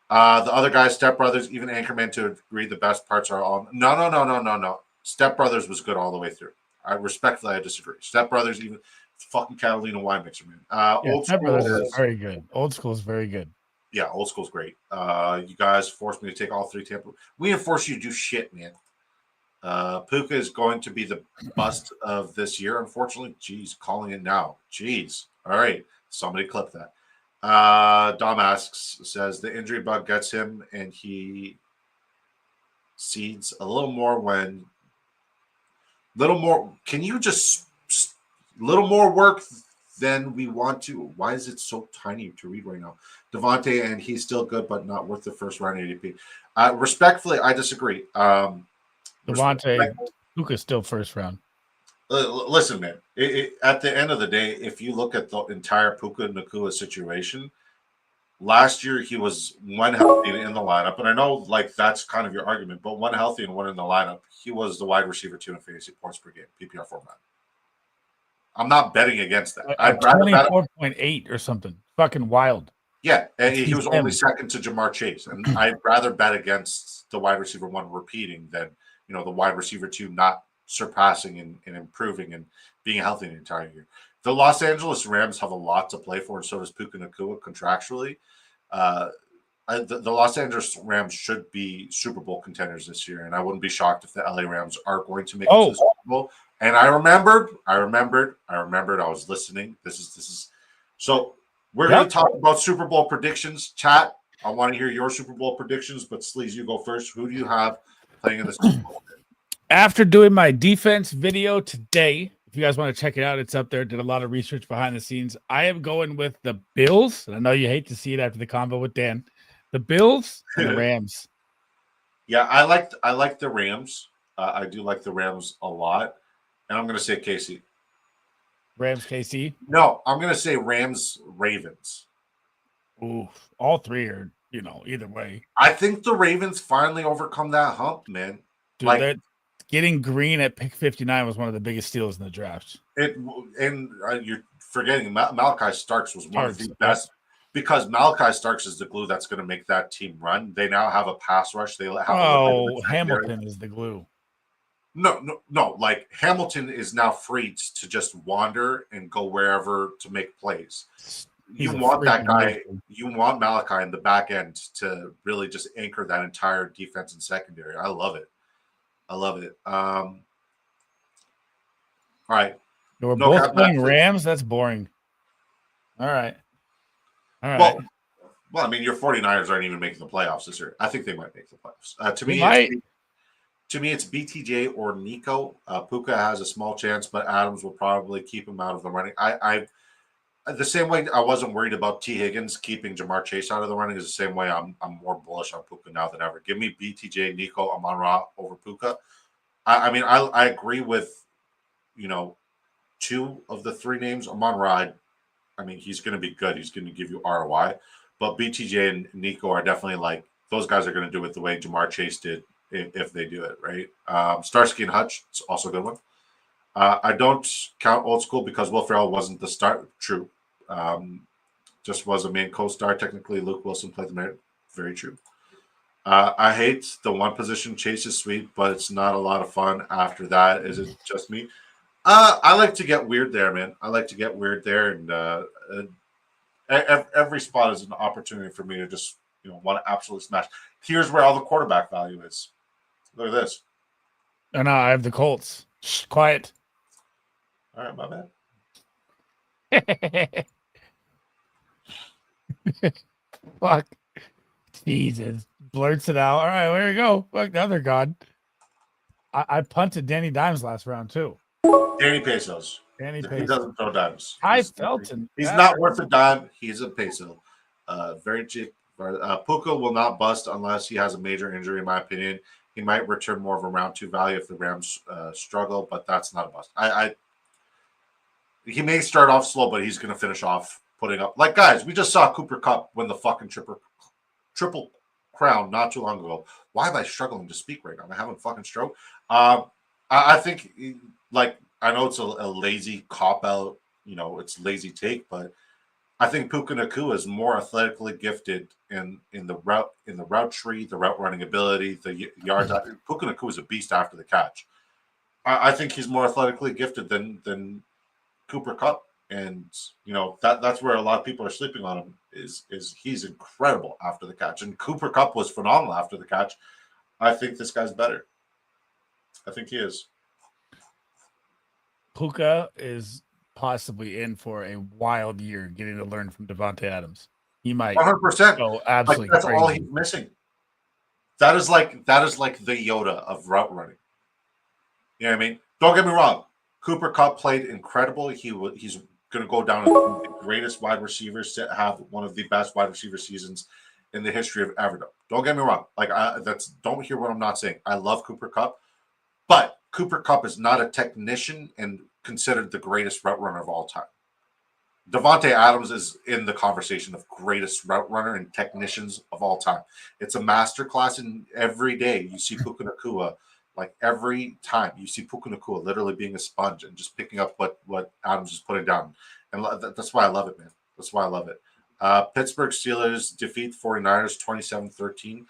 The other guys, Step Brothers, even Anchorman to agree the best parts are all. No. Step Brothers was good all the way through. I disagree. Step Brothers, even fucking Catalina wine mixer, man. Old Step School Brothers is very good. Old School is very good. Yeah, Old School's great. You guys forced me to take all 3 Tampa. We didn't force you to do shit, man. Puka is going to be the bust of this year, unfortunately. Jeez, calling it now. Jeez. All right. Somebody clip that. Dom says the injury bug gets him and he seeds a little more can you just little more work than we want to? Why is it so tiny to read right now? Devontae, and he's still good, but not worth the first round ADP. Respectfully, I disagree. Devontae, Puka's still first round. Listen, man, at the end of the day, if you look at the entire Puka Nacua situation, last year he was one healthy in the lineup. And I know that's kind of your argument, but one healthy and one in the lineup, he was the wide receiver 2 in fantasy points per game, PPR format. I'm not betting against that. I'd rather 24.8 or something. Fucking wild. Yeah, and he was only second to Jamar Chase. And I'd rather bet against the wide receiver 1 repeating than the wide receiver 2 not surpassing and improving and being healthy the entire year. The Los Angeles Rams have a lot to play for, and so does Puka Nacua contractually. The Los Angeles Rams should be Super Bowl contenders this year, and I wouldn't be shocked if the LA Rams are going to make it to the Super Bowl. And I remembered. I was listening. This is so we're going to talk about Super Bowl predictions. Chat, I want to hear your Super Bowl predictions, but Sleez, you go first. Who do you have playing in the Super Bowl? After doing my defense video today, if you guys want to check it out, it's up there. Did a lot of research behind the scenes. I am going with the Bills. And I know you hate to see it after the combo with Dan. The Bills and the Rams. Yeah, I like the Rams. I do like the Rams a lot. And I'm going to say KC. Rams, KC? No, I'm going to say Rams, Ravens. Ooh, all three are, either way. I think the Ravens finally overcome that hump, man. Dude, getting Green at pick 59 was one of the biggest steals in the draft. You're forgetting Malachi Starks was one of the best because Malachi Starks is the glue that's going to make that team run. They now have a pass rush. They have Hamilton is the glue. No. Like Hamilton is now free to just wander and go wherever to make plays. You want that guy. You want Malachi in the back end to really just anchor that entire defense and secondary. I love it. All right. We're both playing Rams. That's boring. All right. Well, I mean, your 49ers aren't even making the playoffs this year. I think they might make the playoffs. To me, it's BTJ or Nico. Puka has a small chance, but Adams will probably keep him out of the running. I the same way I wasn't worried about T. Higgins keeping Jamar Chase out of the running is the same way I'm more bullish on Puka now than ever. Give me BTJ, Nico, Amon-Ra over Puka. I agree with, two of the three names. Amon-Ra, he's going to be good. He's going to give you ROI. But BTJ and Nico are definitely those guys are going to do it the way Jamar Chase did if they do it, right? Starsky and Hutch, it's also a good one. I don't count Old School because Will Ferrell wasn't the star. True. Just was a main co-star. Technically, Luke Wilson played the merit. Very true. I hate the one position. Chase is sweet, but it's not a lot of fun after that. Is it just me? I like to get weird there, man. I like to get weird there. And every spot is an opportunity for me to just, want to absolutely smash. Here's where all the quarterback value is. Look at this. And I have the Colts. Shh, quiet. All right, my bad. Fuck. Jesus. Blurts it out. All right, there you go. Fuck, now they're gone. I punted Danny Dimes last round, too. Danny Pesos. He doesn't throw dimes. He's not worth a dime. He's a peso. Very cheap. Puka will not bust unless he has a major injury, in my opinion. He might return more of a round 2 value if the Rams struggle, but that's not a bust. He may start off slow, but he's going to finish off putting up. Guys, we just saw Cooper Kupp win the fucking triple crown not too long ago. Why am I struggling to speak right now? Am I having a fucking stroke? I think, I know it's a lazy cop-out, it's lazy take, but I think Puka Nacua is more athletically gifted in the route tree, the route running ability, the yards. Puka Nacua is a beast after the catch. I think he's more athletically gifted than Cooper Kupp, and that's where a lot of people are sleeping on him. Is he's incredible after the catch, and Cooper Kupp was phenomenal after the catch. I think this guy's better. I think he is. Puka is possibly in for a wild year getting to learn from Devontae Adams. He might 100% go absolutely that's crazy. all he's missing. That is like the Yoda of route running. You know what I mean? Don't get me wrong. Cooper Kupp played incredible. He's going to go down as one of the greatest wide receivers to have one of the best wide receiver seasons in the history of ever. Don't get me wrong. Don't hear what I'm not saying. I love Cooper Kupp, but Cooper Kupp is not a technician and considered the greatest route runner of all time. Devontae Adams is in the conversation of greatest route runner and technicians of all time. It's a masterclass, and every day you see Puka Nacua, every time you see Puka Nacua literally being a sponge and just picking up what Adams is putting down. And that's why I love it, man. That's why I love it. Pittsburgh Steelers defeat 49ers 27-13.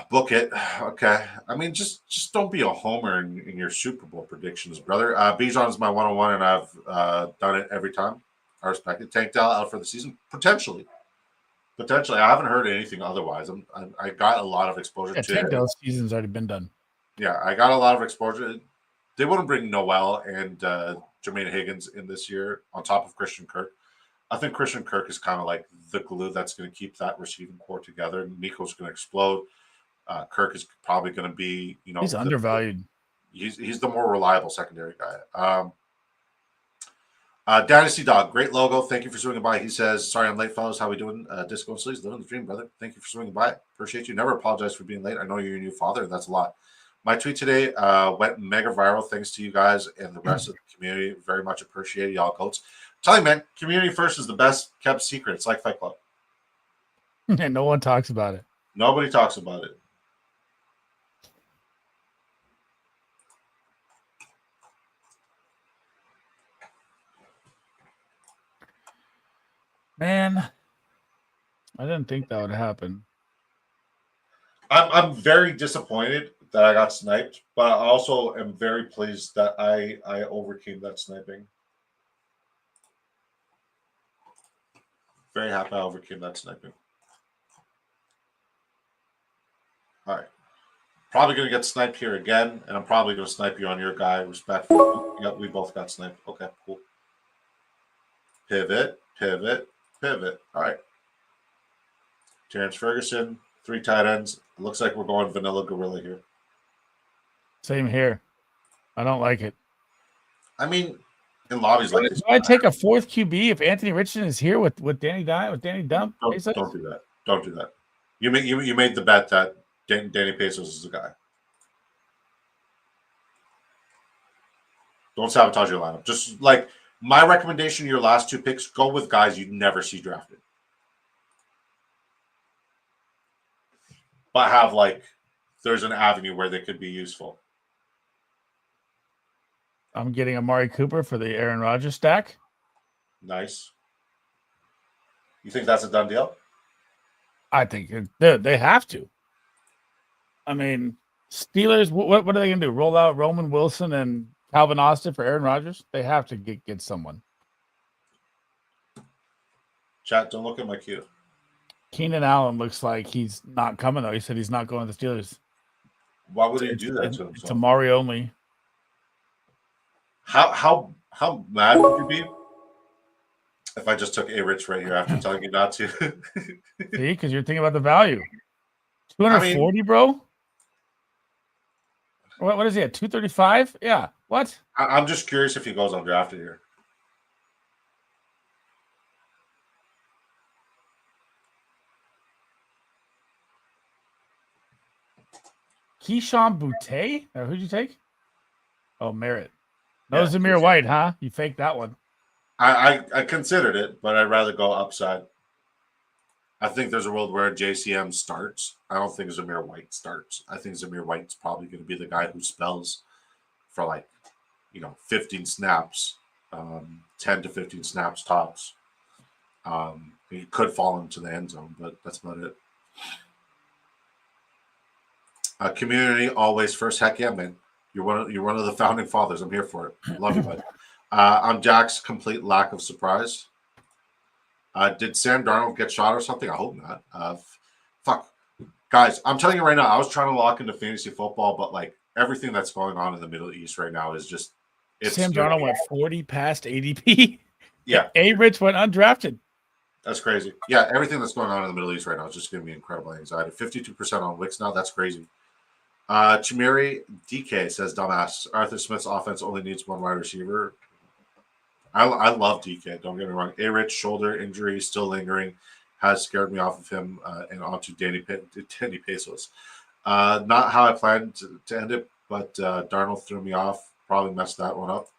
Book it. Okay. I mean, just don't be a homer in your Super Bowl predictions, brother. Bijan is my 101, and I've done it every time. I respect it. Tank Dell out for the season? Potentially. Potentially. I haven't heard anything otherwise. I got a lot of exposure Yeah, to Tank it. Dell's season's already been done. Yeah, I got a lot of exposure. They wouldn't bring Noel and Jermaine Higgins in this year on top of Christian Kirk. I think Christian Kirk is kind of like the glue that's going to keep that receiving core together. Nico's going to explode. Kirk is probably going to be, He's undervalued. He's the more reliable secondary guy. Dynasty Dog, great logo. Thank you for swinging by. He says, "Sorry I'm late, fellas. How we doing? Disco and Sleez, living the dream, brother. Thank you for swinging by. Appreciate you. Never apologize for being late. I know you're a new father, and that's a lot." My tweet today went mega viral thanks to you guys and the rest of the community. Very much appreciated, y'all goats. Tell you, man, community first is the best kept secret. It's like Fight Club. And no one talks about it. Nobody talks about it. Man, I didn't think that would happen. I'm very disappointed that I got sniped, but I also am very pleased that I overcame that sniping. Very happy I overcame that sniping. All right. Probably going to get sniped here again, and I'm probably going to snipe you on your guy. Respectfully. Yep, we both got sniped. Okay, cool. Pivot, pivot, pivot. All right. Terrence Ferguson, 3 tight ends. It looks like we're going vanilla gorilla here. Same here. I don't like it. I mean, in lobbies like this, do I take a 4th QB if Anthony Richardson is here with Danny Dump? Don't do that. Don't do that. You made the bet that Danny Pesos is the guy. Don't sabotage your lineup. Just like my recommendation, your last 2 picks, go with guys you'd never see drafted. But have there's an avenue where they could be useful. I'm getting Amari Cooper for the Aaron Rodgers stack. Nice. You think that's a done deal? I think they have to. I mean, Steelers, what are they going to do? Roll out Roman Wilson and Calvin Austin for Aaron Rodgers? They have to get someone. Chat, don't look at my queue. Keenan Allen looks like he's not coming, though. He said he's not going to the Steelers. Why would he do that to himself? It's Amari only. How mad would you be if I just took A-Rich right here after telling you not to? See, because you're thinking about the value. 240, bro? What is he at? 235? Yeah. What? I'm just curious if he goes undrafted here. Keyshawn Boutte? Who'd you take? Oh, Merritt. No, Yeah, Zamir White, huh? You faked that one. I considered it, but I'd rather go upside. I think there's a world where JCM starts. I don't think Zamir White starts. I think Zamir White's probably going to be the guy who spells for 15 snaps, 10 to 15 snaps tops. He could fall into the end zone, but that's about it. Community always first. Heck yeah, man. You're one of the founding fathers. I'm here for it. Love you, bud. I'm Jack's complete lack of surprise. Did Sam Darnold get shot or something? I hope not. Fuck. Guys, I'm telling you right now, I was trying to lock into fantasy football, but everything that's going on in the Middle East right now is just Sam Darnold went 40 past ADP. Yeah. A-Rich went undrafted. That's crazy. Yeah, everything that's going on in the Middle East right now is just giving me incredible anxiety. 52% on Wix now. That's crazy. Chimeri DK says, dumbass. Arthur Smith's offense only needs 1 wide receiver. I love DK. Don't get me wrong. A-Rich shoulder injury still lingering has scared me off of him and onto Danny Pesos. Not how I planned to end it, but Darnold threw me off. Probably messed that one up.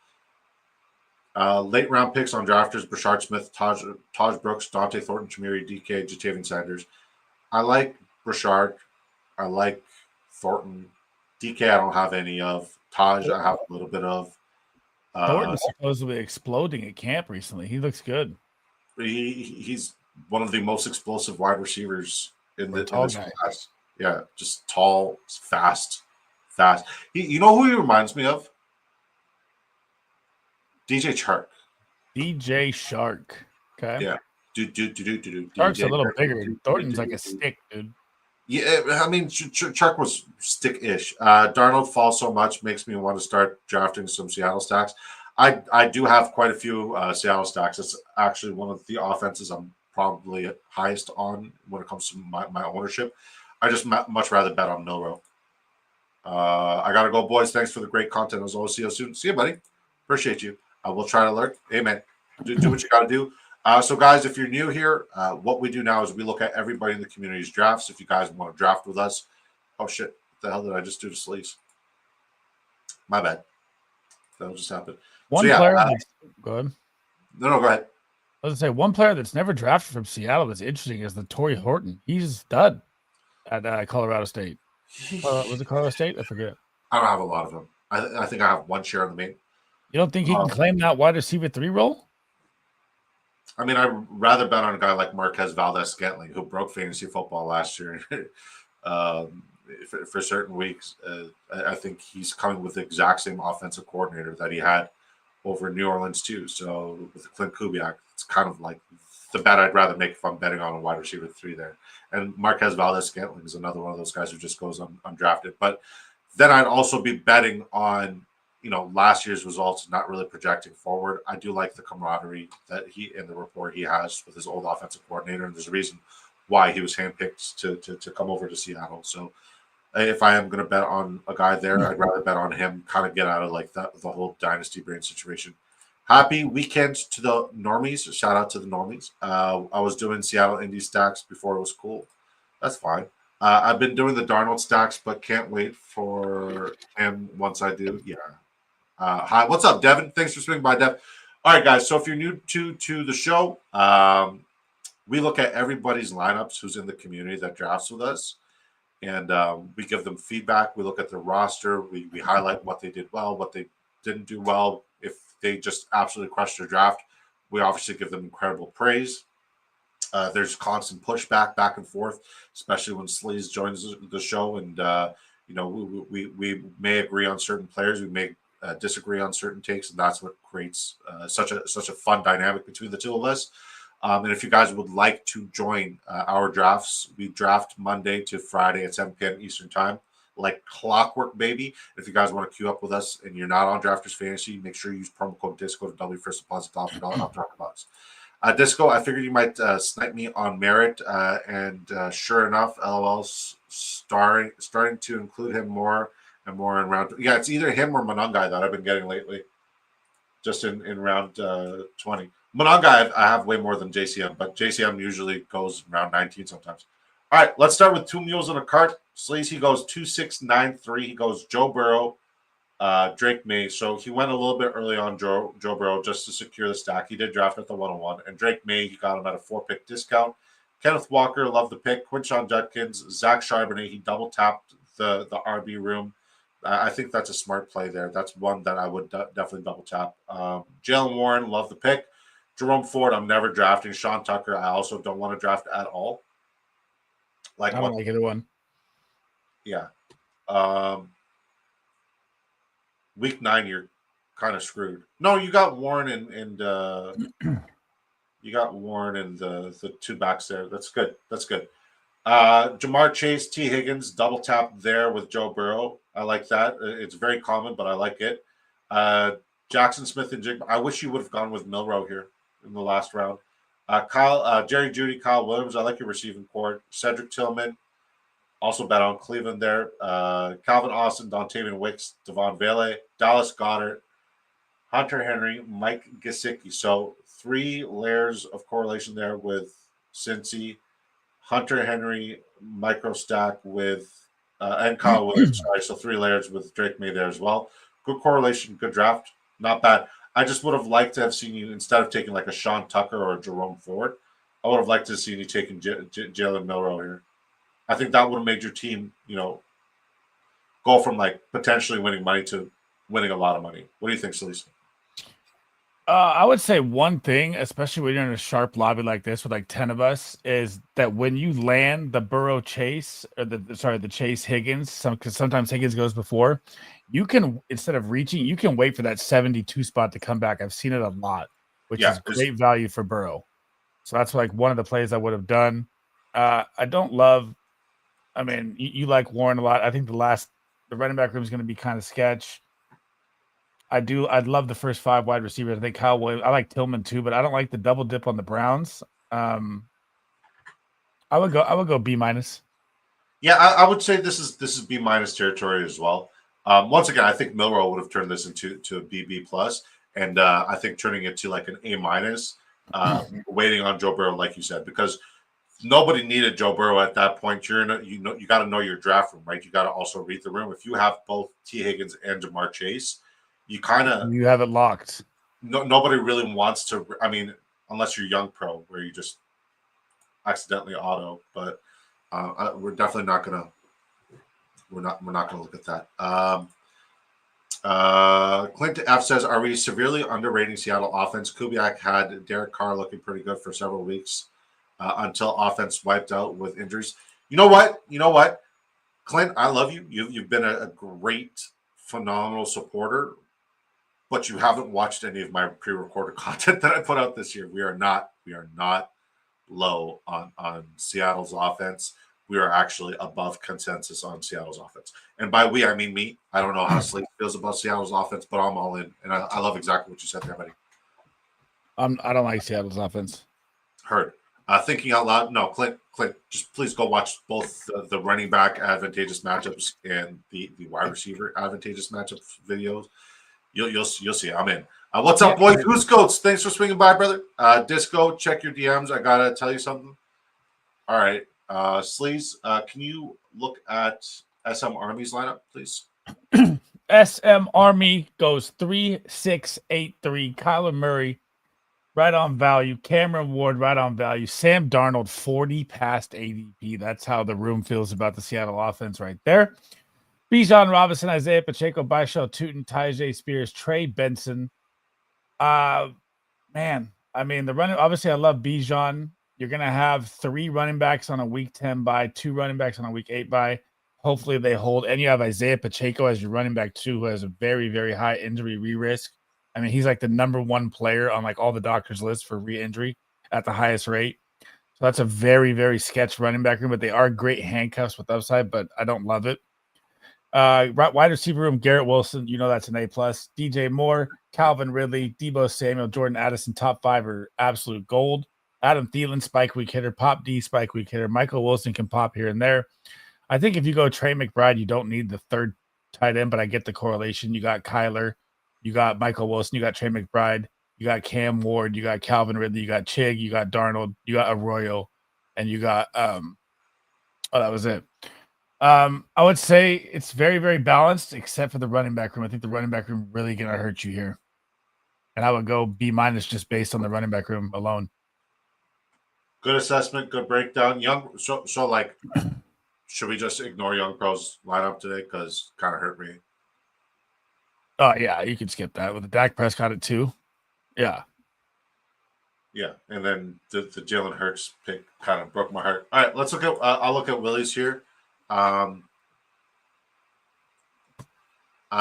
Late round picks on drafters: Brashard Smith, Taj Brooks, Dante Thornton, Chimeri DK, Jatavian Sanders. I like Brashard. I like Thornton. DK I don't have any of. Taj I have a little bit of. Thornton's supposedly exploding at camp recently. He looks good. He's one of the most explosive wide receivers in this class. Yeah, just tall, fast. You know who he reminds me of? DJ Chark. DJ Shark. Okay. Yeah. Shark's a DJ little Chark. bigger. Thornton's like a stick, dude. Yeah, I mean, Chuck was stick-ish. Darnold falls so much, makes me want to start drafting some Seattle stacks. I do have quite a few Seattle stacks. It's actually one of the offenses I'm probably highest on when it comes to my ownership. I just much rather bet on Milrow. I got to go, boys. Thanks for the great content. As always, see you soon. See you, buddy. Appreciate you. We'll try to lurk. Amen. Do what you got to do. So, guys, if you're new here, what we do now is we look at everybody in the community's drafts. If you guys want to draft with us, oh shit, what the hell did I just do to Sleez? My bad. That'll just happen. One so, yeah, player. Go ahead. No, go ahead. I was gonna say one player that's never drafted from Seattle that's interesting is the Torrey Horton. He's stud at Colorado State. Was it Colorado State? I forget. I don't have a lot of them. I think I have one share in the main. You don't think he can claim that wide receiver 3 role? I mean, I'd rather bet on a guy like Marquez Valdez-Scantling, who broke fantasy football last year for certain weeks. I think he's coming with the exact same offensive coordinator that he had over in New Orleans, too. So with Clint Kubiak, it's kind of like the bet I'd rather make if I'm betting on a wide receiver 3 there. And Marquez Valdez-Scantling is another one of those guys who just goes undrafted. But then I'd also be betting on last year's results, not really projecting forward. I do like the camaraderie that he in the rapport he has with his old offensive coordinator, and there's a reason why he was handpicked to come over to Seattle. So if I am going to bet on a guy there, I'd rather bet on him, kind of get out of like the whole dynasty brain situation. Happy weekend to the normies. Shout out to the normies. I was doing Seattle Indy stacks before it was cool. That's fine. I've been doing the Darnold stacks, but can't wait for him once I do. Yeah. Hi, what's up, Devin? Thanks for swinging by, Dev. All right, guys. So if you're new to the show, we look at everybody's lineups who's in the community that drafts with us, and we give them feedback. We look at their roster. We highlight what they did well, what they didn't do well. If they just absolutely crushed their draft, we obviously give them incredible praise. There's constant pushback back and forth, especially when Sleez joins the show, and we may agree on certain players. We may disagree on certain takes, and that's what creates such a fun dynamic between the two of us. And if you guys would like to join our drafts, we draft Monday to Friday at 7 p.m. Eastern time, like clockwork, baby. If you guys want to queue up with us and you're not on Drafters Fantasy, make sure you use promo code DISCO to double your first deposit off $1. Disco, I figured you might snipe me on merit, and sure enough, LOL's starting to include him more and more in round. Yeah, it's either him or Monangai that I've been getting lately, just in round 20. Monangai, I have way more than JCM, but JCM usually goes round 19 sometimes. All right, let's start with two mules in a cart. Sleazy, he goes 2-6-9-3. He goes Joe Burrow, Drake May. So he went a little bit early on Joe Burrow just to secure the stack. He did draft at the 101. And Drake May, he got him at a 4-pick discount. Kenneth Walker, love the pick. Quinshon Judkins, Zach Charbonnet, he double tapped the RB room. I think that's a smart play there. That's one that I would definitely double tap. Jalen Warren, love the pick. Jerome Ford, I'm never drafting. Sean Tucker, I also don't want to draft at all. I don't like either one. Yeah. Week 9, you're kind of screwed. No, you got Warren and you got Warren and the two backs there. That's good. Jamar Chase, T. Higgins, double tap there with Joe Burrow. I like that. It's very common, but I like it. Jackson Smith and Jig. I wish you would have gone with Milrow here in the last round. Jerry Jeudy, Kyle Williams. I like your receiving court. Cedric Tillman. Also bet on Cleveland there. Calvin Austin, Dontavian Wicks, Devon Vele, Dallas Goedert, Hunter Henry, Mike Gesicki. So 3 layers of correlation there with Cincy. Hunter Henry, micro stack with and Kyle Williams. Sorry, so 3 layers with Drake May there as well. Good correlation, good draft. Not bad. I just would have liked to have seen you, instead of taking like a Sean Tucker or a Jerome Ford, I would have liked to have seen you taking Jalen Milrow here. I think that would have made your team, go from like potentially winning money to winning a lot of money. What do you think, Sleazy? I would say one thing, especially when you're in a sharp lobby like this with like 10 of us, is that when you land the Burrow Chase or the Chase Higgins, because sometimes Higgins goes before, you can, instead of reaching, you can wait for that 72 spot to come back. I've seen it a lot, which is great value for Burrow. So that's like one of the plays I would have done. I don't love, I mean, you like Warren a lot. I think the running back room is going to be kind of sketch. I'd love the first 5 wide receivers. I think Kyle Williams. I like Tillman too, but I don't like the double dip on the Browns. I would go B minus. Yeah, I would say this is B minus territory as well. Once again, I think Milrow would have turned this into a BB plus, and I think turning it to like an A minus, waiting on Joe Burrow, like you said, because nobody needed Joe Burrow at that point. You got to know your draft room, right? You got to also read the room. If you have both T Higgins and Jamar Chase, you have it locked. Nobody really wants to. I mean, unless you're young pro, where you just accidentally auto. But we're definitely not gonna. We're not gonna look at that. Clint F says, "Are we severely underrating Seattle offense? Kubiak had Derek Carr looking pretty good for several weeks until offense wiped out with injuries. You know what, Clint? I love you. You've been a great, phenomenal supporter." But you haven't watched any of my pre-recorded content that I put out this year. We are not low on Seattle's offense. We are actually above consensus on Seattle's offense. And by we, I mean me. I don't know how Sleez feels about Seattle's offense, but I'm all in. And I love exactly what you said there, buddy. I don't like Seattle's offense. Heard. Thinking out loud. No, Clint, just please go watch both the running back advantageous matchups and the wide receiver advantageous matchups videos. You'll see. I'm in. What's up, boys? Who's Goats? Thanks for swinging by, brother. Disco, check your DMs. I gotta tell you something. All right, Sleez, can you look at SM Army's lineup, please? SM Army goes 3-6-8-3. Kyler Murray, right on value. Cameron Ward, right on value. Sam Darnold, 40 past ADP. That's how the room feels about the Seattle offense right there. Bijan Robinson, Isaiah Pacheco, Baishal Tootin, Tyjae Spears, Trey Benson. Man, I mean, the running, obviously, I love Bijan. You're going to have 3 running backs on a week 10 bye, 2 running backs on a week 8 bye. Hopefully, they hold. And you have Isaiah Pacheco as your running back, too, who has a very, very high injury risk. I mean, he's like the number 1 player on like all the doctors' lists for re-injury at the highest rate. So that's a very, very sketch running back room, but they are great handcuffs with upside, but I don't love it. Wide receiver room, Garrett Wilson, that's an A+. DJ Moore, Calvin Ridley, Debo Samuel, Jordan Addison, top 5 are absolute gold. Adam Thielen, spike week hitter. Pop D, spike week hitter. Michael Wilson can pop here and there. I think if you go Trey McBride, you don't need the third tight end, but I get the correlation. You got Kyler, you got Michael Wilson, you got Trey McBride, you got Cam Ward, you got Calvin Ridley, you got Chig, you got Darnold, you got Arroyo, and you got that was it. I would say it's very, very balanced, except for the running back room. I think the running back room really going to hurt you here. And I would go B- just based on the running back room alone. Good assessment, good breakdown. So like, should we just ignore Young Pro's lineup today? Because kind of hurt me. Oh, yeah, you can skip that. With the Dak Prescott at 2. Yeah. Yeah, and then the Jalen Hurts pick kind of broke my heart. All right, let's look at I'll look at Willie's here.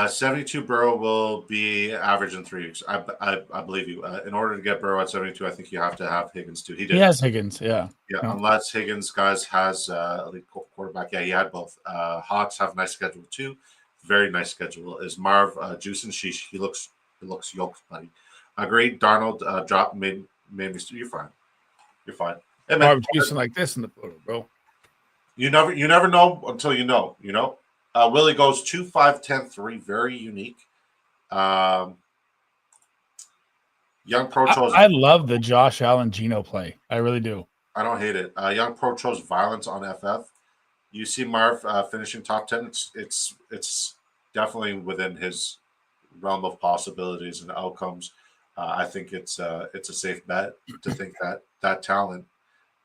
72 Burrow will be average in 3 weeks. I believe you. In order to get Burrow at 72, I think you have to have Higgins too. He has Higgins, yeah. Yeah, unless Higgins, guys, has elite quarterback. Yeah, he had both. Hawks have a nice schedule too. Very nice schedule. Is Marv Juice and Sheesh? He looks yoked, buddy. Agreed. Darnold dropped made me. You're fine. Hey, Marv Juice like this in the photo, bro. You never know until you know. Willie goes 2, 5, 10, 3. Very unique. Young Pro chose. I love the Josh Allen Geno play. I really do. I don't hate it. Young Pro chose violence on FF. You see Marv finishing top 10. It's definitely within his realm of possibilities and outcomes. I think it's a safe bet to think that talent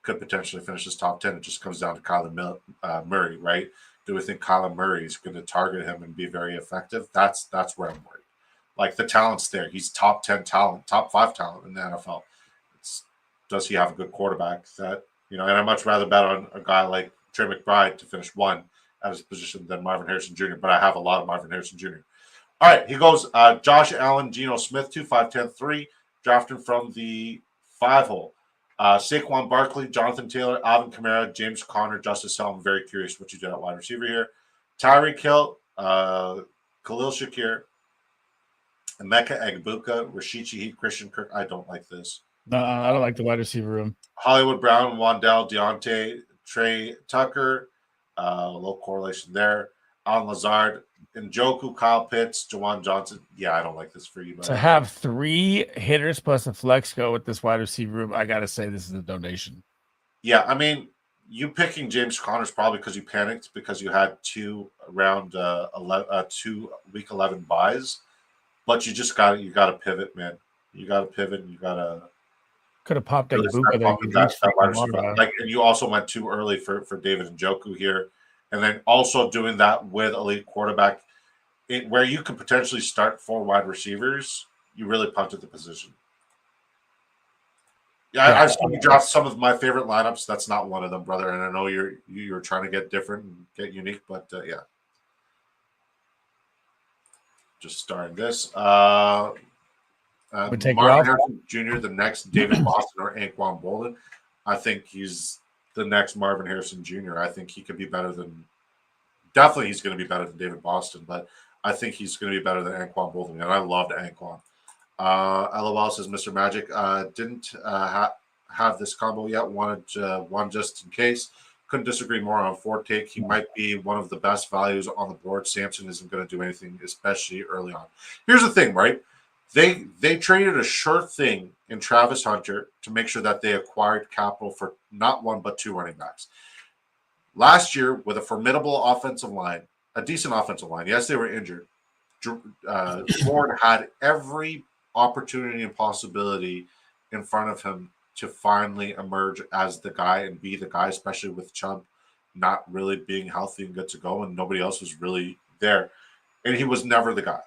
could potentially finish his top 10. It just comes down to Kyler Murray, right? Do we think Kyler Murray is going to target him and be very effective? That's where I'm worried. Like the talent's there. He's top 10 talent, top 5 talent in the NFL. Does he have a good quarterback? That and I'd much rather bet on a guy like Trey McBride to finish 1 at his position than Marvin Harrison Jr. But I have a lot of Marvin Harrison Jr. All right, he goes Josh Allen, Geno Smith, 2, 5, 10, 3, drafting from the 5 hole. Saquon Barkley, Jonathan Taylor, Alvin Kamara, James Conner, Justice Hill. I'm very curious what you did at wide receiver here. Tyreek Hill, Khalil Shakir, Emeka Egbuka, Rashid Shaheed, Christian Kirk. I don't like this. No, I don't like the wide receiver room. Hollywood Brown, Wandell, Deontay, Trey Tucker. Low correlation there. Alan Lazard, Njoku, Kyle Pitts, Jawan Johnson. Yeah, I don't like this for you. To have 3 hitters plus a flex go with this wide receiver room, I got to say this is a donation. Yeah, I mean, you picking James Conner is probably because you panicked because you had 2 week 11 buys, but you just got to pivot, man. You got to pivot. You got to. Could have popped Egbuka there. And you also went too early for David Njoku here. And then also doing that with elite quarterback, where you could potentially start 4 wide receivers, you really punted the position. Yeah, I've seen you draft some of my favorite lineups. That's not one of them, brother. And I know you're trying to get different and get unique, but yeah. Just starting this. Marvin Harrison Jr., the next David Boston or Anquan Bolden. I think he's the next Marvin Harrison Jr. I think he could be better than – definitely he's going to be better than David Boston, but I think he's going to be better than Anquan Bolden, and I loved Anquan. LOL says, Mr. Magic, didn't have this combo yet, wanted one just in case. Couldn't disagree more on Ford take. He might be one of the best values on the board. Samson isn't going to do anything, especially early on. Here's the thing, right? They traded a sure thing in Travis Hunter to make sure that they acquired capital for not 1 but 2 running backs. Last year, with a formidable offensive line, a decent offensive line, yes, they were injured. Ford had every opportunity and possibility in front of him to finally emerge as the guy and be the guy, especially with Chubb not really being healthy and good to go, and nobody else was really there. And he was never the guy.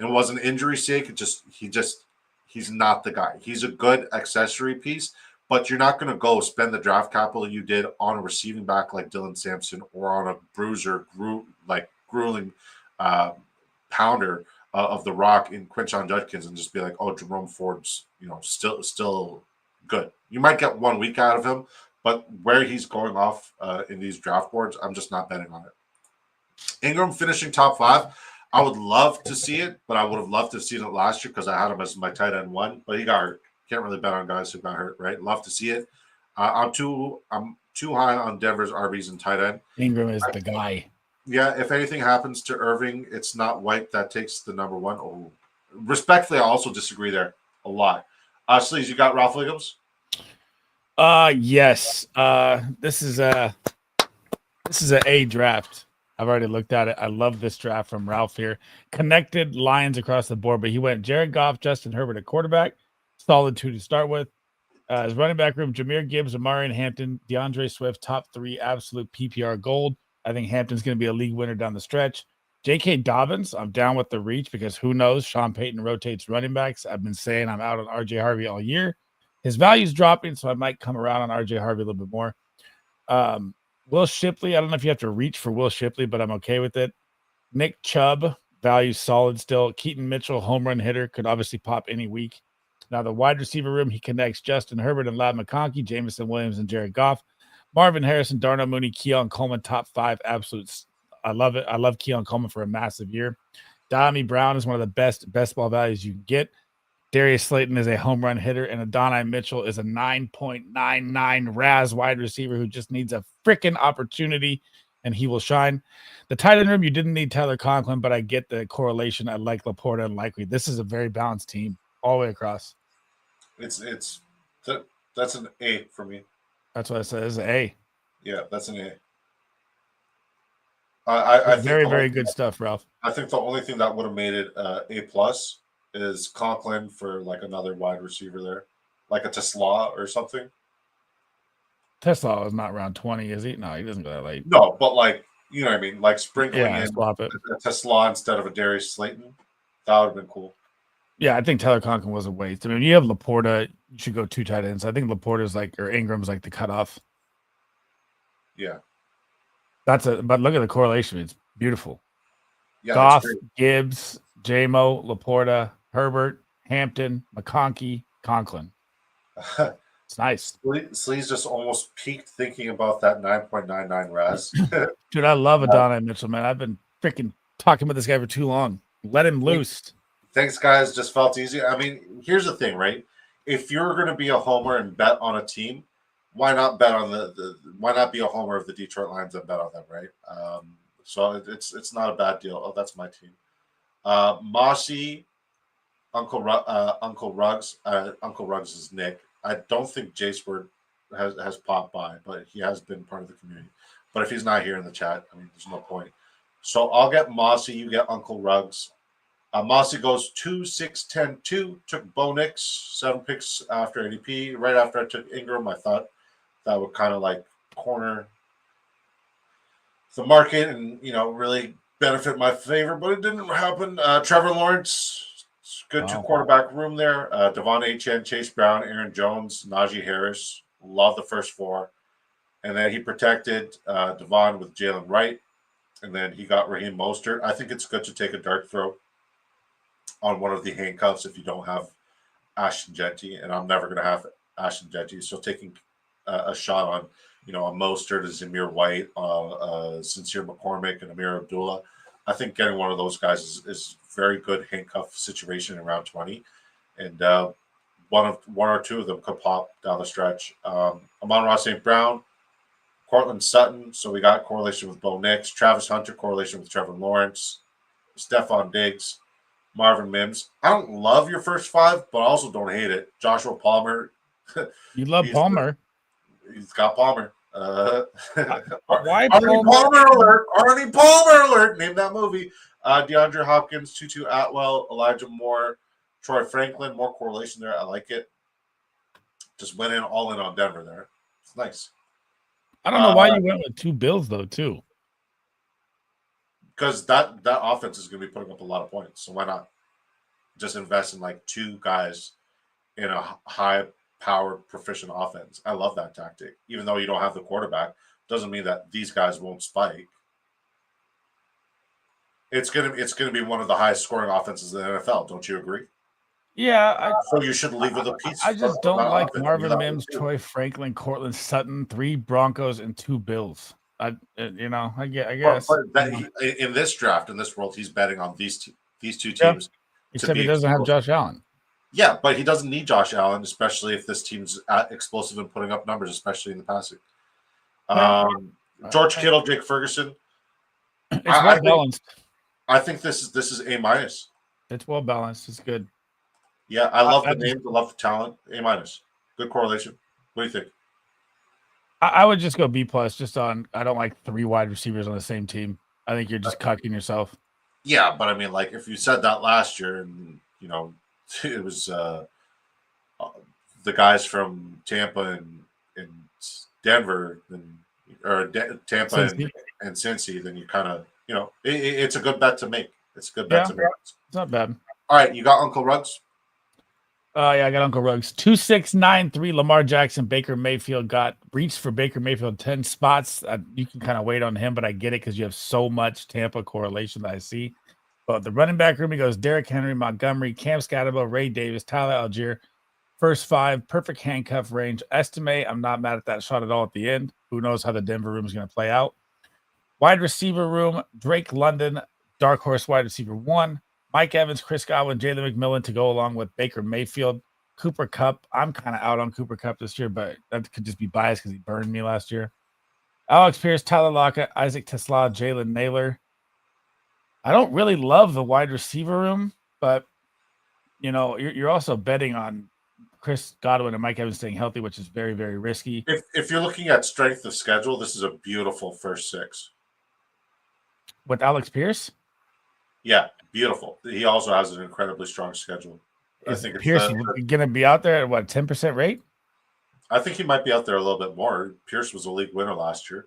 It wasn't injury sake. He's not the guy. He's a good accessory piece, but you're not going to go spend the draft capital you did on a receiving back like Dylan Sampson or on a bruiser, grueling pounder of the rock in Quinshon Judkins and just be like, oh, Jerome Ford's still good. You might get 1 week out of him, but where he's going off in these draft boards, I'm just not betting on it. Ingram finishing top 5. I would love to see it, but I would have loved to have seen it last year because I had him as my tight end 1, but he got hurt. Can't really bet on guys who got hurt, right? Love to see it. I'm too high on Denver's RBs and tight end. Ingram is the guy. Yeah, if anything happens to Irving, it's not White that takes the number 1. Oh, respectfully, I also disagree there a lot. Sleez, you got Ralph Wiggums? Yes. This is an A draft. I've already looked at it. I love this draft from Ralph here. Connected lines across the board, but he went Jared Goff, Justin Herbert at quarterback. Solid 2 to start with. His running back room, Jahmyr Gibbs, Amari and Hampton, DeAndre Swift, top 3, absolute PPR gold. I think Hampton's going to be a league winner down the stretch. J.K. Dobbins, I'm down with the reach because who knows? Sean Payton rotates running backs. I've been saying I'm out on R.J. Harvey all year. His value's dropping, so I might come around on R.J. Harvey a little bit more. Will Shipley, I don't know if you have to reach for Will Shipley, but I'm okay with it. Nick Chubb, value solid still. Keaton Mitchell, home run hitter, could obviously pop any week. Now, the wide receiver room, he connects Justin Herbert and Ladd McConkey, Jameson Williams, and Jared Goff. Marvin Harrison, Darnell Mooney, Keon Coleman, top 5 absolutes. I love it. I love Keon Coleman for a massive year. Dami Brown is one of the best ball values you can get. Darius Slayton is a home run hitter, and Adonai Mitchell is a 9.99 RAS wide receiver who just needs a freaking opportunity, and he will shine. The tight end room, you didn't need Tyler Conklin, but I get the correlation. I like Laporta and Likely. This is a very balanced team all the way across. That's an A for me. That's what I said. It's an A. Yeah, that's an A. I think very good stuff, Ralph. I think the only thing that would have made it A plus is Conklin for like another wide receiver there, like a Tesla or something. Tesla is not around 20, is he? No, he doesn't go that late. No, but like, you know what I mean? Like sprinkling in swap it. a Tesla instead of a Darius Slayton. That would have been cool. Yeah, I think Tyler Conklin was a waste. I mean, you have Laporta, you should go 2 tight ends. I think Laporta's or Ingram's the cutoff. Yeah. But look at the correlation. It's beautiful. Yeah, Goff, Gibbs, JMO, Laporta, Herbert, Hampton, McConkey, Conklin. It's nice. Sleez just almost peaked thinking about that 9.99 Raz. Dude, I love Adonai Mitchell, man. I've been freaking talking about this guy for too long. Let him loose. Thanks, guys. Just felt easy. I mean, here's the thing, right? If you're going to be a homer and bet on a team, why not bet on why not be a homer of the Detroit Lions and bet on them, right? So it's not a bad deal. Oh, that's my team. Mossy, Uncle Ruggs. Uncle Ruggs is Nick. I don't think Jace Word has popped by, but he has been part of the community. But if he's not here in the chat, I mean, there's no point. So I'll get Mossy. You get Uncle Ruggs. Mossy goes 2, 6, 10, 2. Took Bo Nix, 7 picks after ADP. Right after I took Ingram, I thought that would kind of corner the market and really benefit my favor, but it didn't happen. Trevor Lawrence, good 2 quarterback room there. Devon Achane, Chase Brown, Aaron Jones, Najee Harris. Love the first 4. And then he protected Devon with Jalen Wright. And then he got Raheem Mostert. I think it's good to take a dart throw on one of the handcuffs if you don't have Ashton Genty. And I'm never going to have Ashton Genty. So taking a shot on, a Mostert, a Zamir White, Sincere McCormick, and Amir Abdullah. I think getting one of those guys is very good handcuff situation in round 20. And one or two of them could pop down the stretch. Amon-Ra St. Brown, Cortland Sutton, so we got correlation with Bo Nix. Travis Hunter, correlation with Trevor Lawrence. Stephon Diggs, Marvin Mims. I don't love your first 5, but I also don't hate it. Joshua Palmer. You love Palmer. He's got Palmer. Why Arnie Palmer alert? Arnie Palmer alert. Name that movie. DeAndre Hopkins, Tutu Atwell, Elijah Moore, Troy Franklin. More correlation there. I like it. Just went all in on Denver there. It's nice. I don't know why you went with 2 Bills though, too. Because that offense is going to be putting up a lot of points. So why not just invest in 2 guys in a high-powered, proficient offense? I love that tactic. Even though you don't have the quarterback, doesn't mean that these guys won't spike. It's gonna be one of the highest scoring offenses in the NFL. Don't you agree? Yeah. So you should leave with a piece. I just don't like Marvin Mims, Troy Franklin, Cortland Sutton, 3 Broncos, and 2 Bills. I guess. But in this draft, in this world, he's betting on these two teams. Yeah. Except he doesn't have Josh Allen. Yeah, but he doesn't need Josh Allen, especially if this team's explosive and putting up numbers, especially in the passing. George Kittle, Jake Ferguson. It's well balanced. I think this is A-. It's well balanced. It's good. Yeah, I love the names. I love the talent. A-. Good correlation. What do you think? I would just go B+. Just on. I don't like 3 wide receivers on the same team. I think you're just cucking yourself. Yeah, but I mean, if you said that last year, and it was the guys from Tampa and Denver, Tampa and Cincy, then you kind of it's a good bet to make. It's a good bet to make. It's not bad. All right, you got Uncle Ruggs. Yeah, I got Uncle Ruggs. 2, 6, 9, 3. Lamar Jackson, Baker Mayfield got reached for Baker Mayfield 10 spots. You can kind of wait on him, but I get it because you have so much Tampa correlation that I see. But the running back room, he goes Derrick Henry, Montgomery, Cam Scatterbo, Ray Davis, Tyler Algier. First 5, perfect handcuff range. Estimate, I'm not mad at that shot at all at the end. Who knows how the Denver room is going to play out. Wide receiver room, Drake London, dark horse wide receiver 1. Mike Evans, Chris Godwin, Jalen McMillan to go along with Baker Mayfield. Cooper Kupp. I'm kind of out on Cooper Kupp this year, but that could just be biased because he burned me last year. Alex Pierce, Tyler Lockett, Isaac Tesla, Jalen Naylor. I don't really love the wide receiver room, but you're also betting on Chris Godwin and Mike Evans staying healthy, which is very, very risky. If you're looking at strength of schedule, this is a beautiful first 6. With Alex Pierce? Yeah, beautiful. He also has an incredibly strong schedule. I think Pierce going to be out there at what, 10% rate? I think he might be out there a little bit more. Pierce was a league winner last year.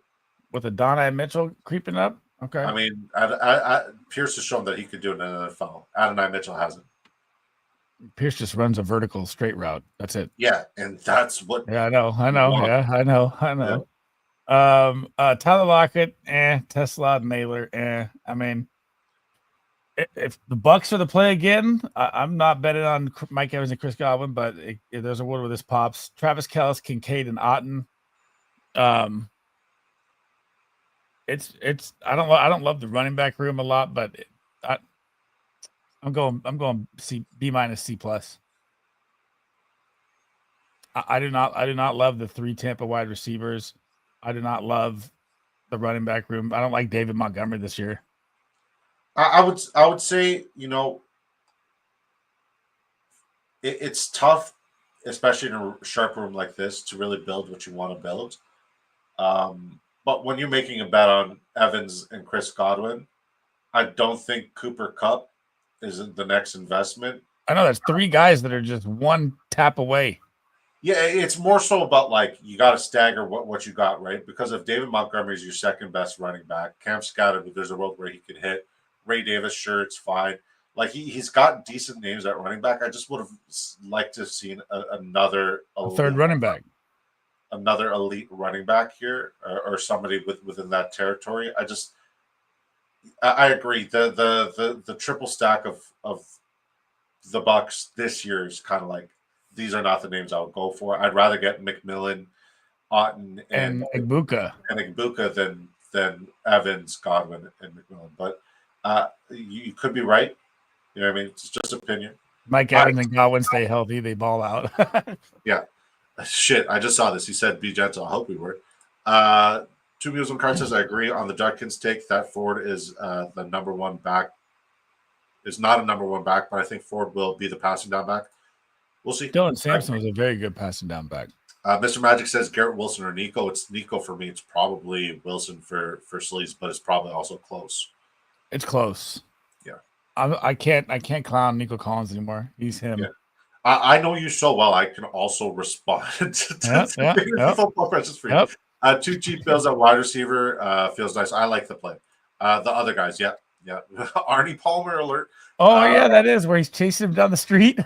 With Adonai Mitchell creeping up? Okay. I mean, Pierce has shown that he could do it in the NFL. Adonai Mitchell hasn't. Pierce just runs a vertical straight route. That's it. Yeah, and that's what. Yeah, I know. want. Yeah, I know. Tyler Lockett, Tesla, Naylor, I mean, if the Bucks are the play again, I'm not betting on Mike Evans and Chris Godwin, but if there's a world where this pops. Travis Kelce, Kincaid, and Otten. It's I don't love the running back room a lot, but I'm going B minus C plus. I do not love the 3 Tampa wide receivers. I do not love the running back room. I don't like David Montgomery this year. I would say, it's tough, especially in a sharp room like this, to really build what you want to build. But when you're making a bet on Evans and Chris Godwin, I don't think Cooper Kupp is the next investment. I know there's 3 guys that are just one tap away. Yeah, it's more so about like you got to stagger what you got, right? Because if David Montgomery is your second best running back, Cam Scattered, there's a world where he could hit. Ray Davis, sure, it's fine. Like he's got decent names at running back. I just would have liked to have seen another third running back, another elite running back here, or somebody within that territory. I agree. The triple stack of the Bucks this year is kind of like, these are not the names I would go for. I'd rather get McMillan, Otten, and Igbuka than Evans, Godwin, and McMillan. But you could be right. You know what I mean? It's just opinion. Mike Evans and Godwin stay healthy. They ball out. Yeah. Shit, I just saw this. He said be gentle. I hope we were. Two Mules on Card says, I agree on the Judkins take. That Ford is the number one back. Is not a number one back, but I think Ford will be the passing down back. We'll see. Dylan Sampson was a very good passing down back. Mr. Magic says Garrett Wilson or Nico. It's Nico for me. It's probably Wilson for Sleez, but it's probably also close. It's close. Yeah. I can't clown Nico Collins anymore. He's him. Yeah. I know you so well. I can also respond to football questions for you. 2 cheap bills at wide receiver feels nice. I like the play. The other guys, yeah. Arnie Palmer alert. Oh yeah, that is where he's chasing him down the street.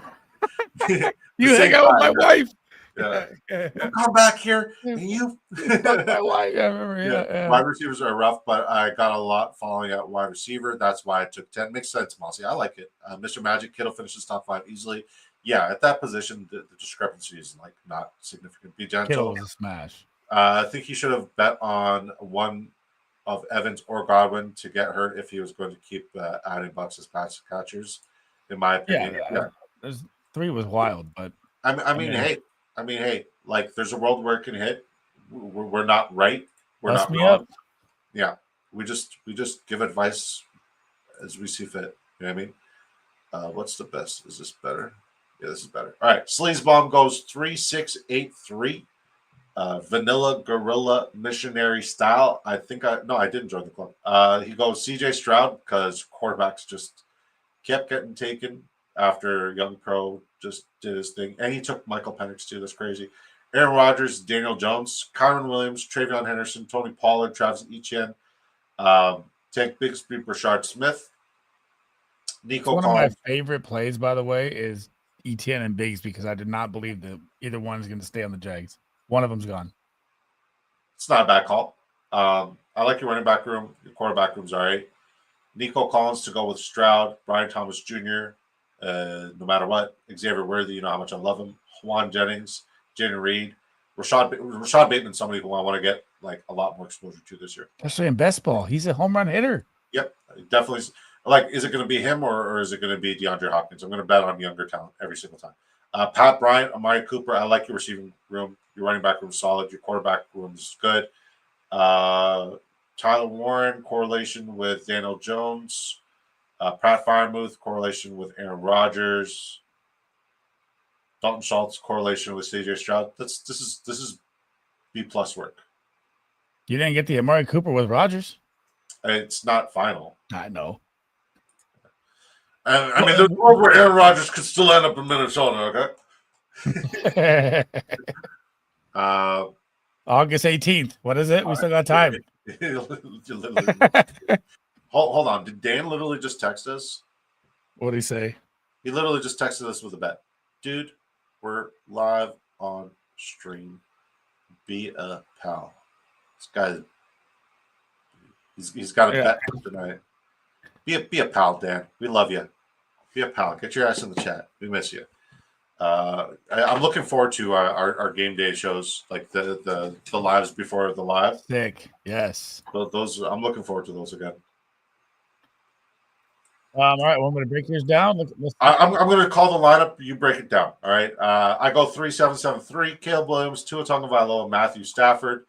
You hang out with my wife. Yeah. You come back here and you my wife. Yeah, I remember. Yeah. Wide receivers are rough, but I got a lot following at wide receiver. That's why I took 10. Makes sense, Mossy. I like it. Mr. Magic, Kittle finishes top 5 easily. Yeah, at that position, the discrepancy is like not significant. Be gentle. Kittle was a smash. I think he should have bet on one of Evans or Godwin to get hurt if he was going to keep adding Bucks as pass catchers, in my opinion. Yeah. There's 3 was wild, but I mean, hey, like there's a world where it can hit. We're not right. We're not wrong. Up. Yeah, we just give advice as we see fit. You know what I mean? What's the best? Is this better? Yeah, this is better. All right, Sleaze Bomb goes 3-6-8-3. Vanilla Gorilla Missionary Style. I didn't join the club. He goes CJ Stroud because quarterbacks just kept getting taken after Young Pro just did his thing. And he took Michael Penix too. That's crazy. Aaron Rodgers, Daniel Jones, Kyron Williams, Travion Henderson, Tony Pollard, Travis Etienne, Tank Bigsby, Rashard Smith, Nico One Collins. of my favorite plays, by the way, is Etienne and Biggs because I did not believe that either one is going to stay on the Jags. One of them's gone. It's not a bad call. I like your running back room. Your quarterback room's all right. Nico Collins to go with Stroud, Brian Thomas Jr., no matter what. Xavier Worthy, you know how much I love him. Juan Jennings, Jaden Reed. Rashad Bateman, somebody who I want to get like a lot more exposure to this year. Especially in best ball. He's a home run hitter. Yep, definitely. Like, is it going to be him or is it going to be DeAndre Hopkins? I'm going to bet on younger talent every single time. Pat Bryant, Amari Cooper. I like your receiving room. Your running back room is solid. Your quarterback room is good. Tyler Warren, correlation with Daniel Jones. Pat Firemuth, correlation with Aaron Rodgers. Dalton Schultz, correlation with CJ Stroud. This is B+ work. You didn't get the Amari Cooper with Rodgers. It's not final. I know. I mean, there's a world where Aaron Rodgers could still end up in Minnesota, okay? August 18th. What is it? We still got time. Hold on. Did Dan literally just text us? What did he say? He literally just texted us with a bet. Dude, we're live on stream. Be a pal. This guy, he's got a bet tonight. Be a pal, Dan. We love you. Be a pal. Get your ass in the chat. We miss you. I'm looking forward to our game day shows, like the lives before the live. Sick. Yes. Those I'm looking forward to those again. All right, well, I'm going to break yours down. I'm going to call the lineup. You break it down. All right. I go 3-7-7-3. Caleb Williams, Tua Tagovailoa, Matthew Stafford,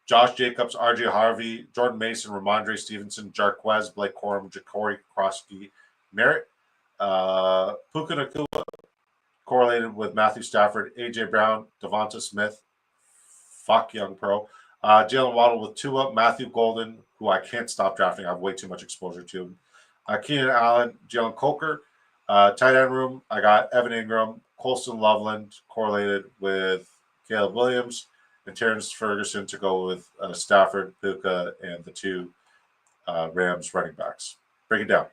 Josh Jacobs, RJ Harvey, Jordan Mason, Ramondre Stevenson, Jarquez, Blake Corum, Ja'Cory Krosky, Merritt, Puka Nacua, correlated with Matthew Stafford, AJ Brown, Devonta Smith, fuck young pro, Jalen Waddle with Tua, Matthew Golden, who I can't stop drafting. I have way too much exposure to him. Keenan Allen, Jalen Coker, tight end room. I got Evan Ingram, Colston Loveland, correlated with Caleb Williams, and Terrence Ferguson to go with Stafford, Puka, and the two Rams running backs. Break it down.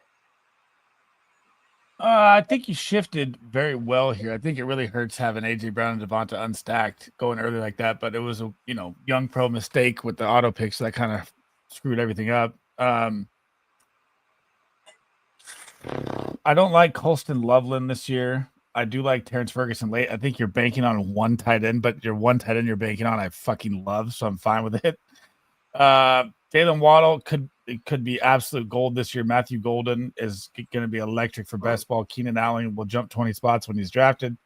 I think you shifted very well here. I think it really hurts having AJ Brown and Devonta unstacked going early like that, but it was a young pro mistake with the auto picks that kind of screwed everything up. I don't like Colston Loveland this year. I do like Terrence Ferguson late. I think you're banking on one tight end, but your one tight end you're banking on I fucking love, so I'm fine with it. Jalen Waddle could be absolute gold this year. Matthew Golden is going to be electric for best ball. Keenan Allen will jump 20 spots when he's drafted.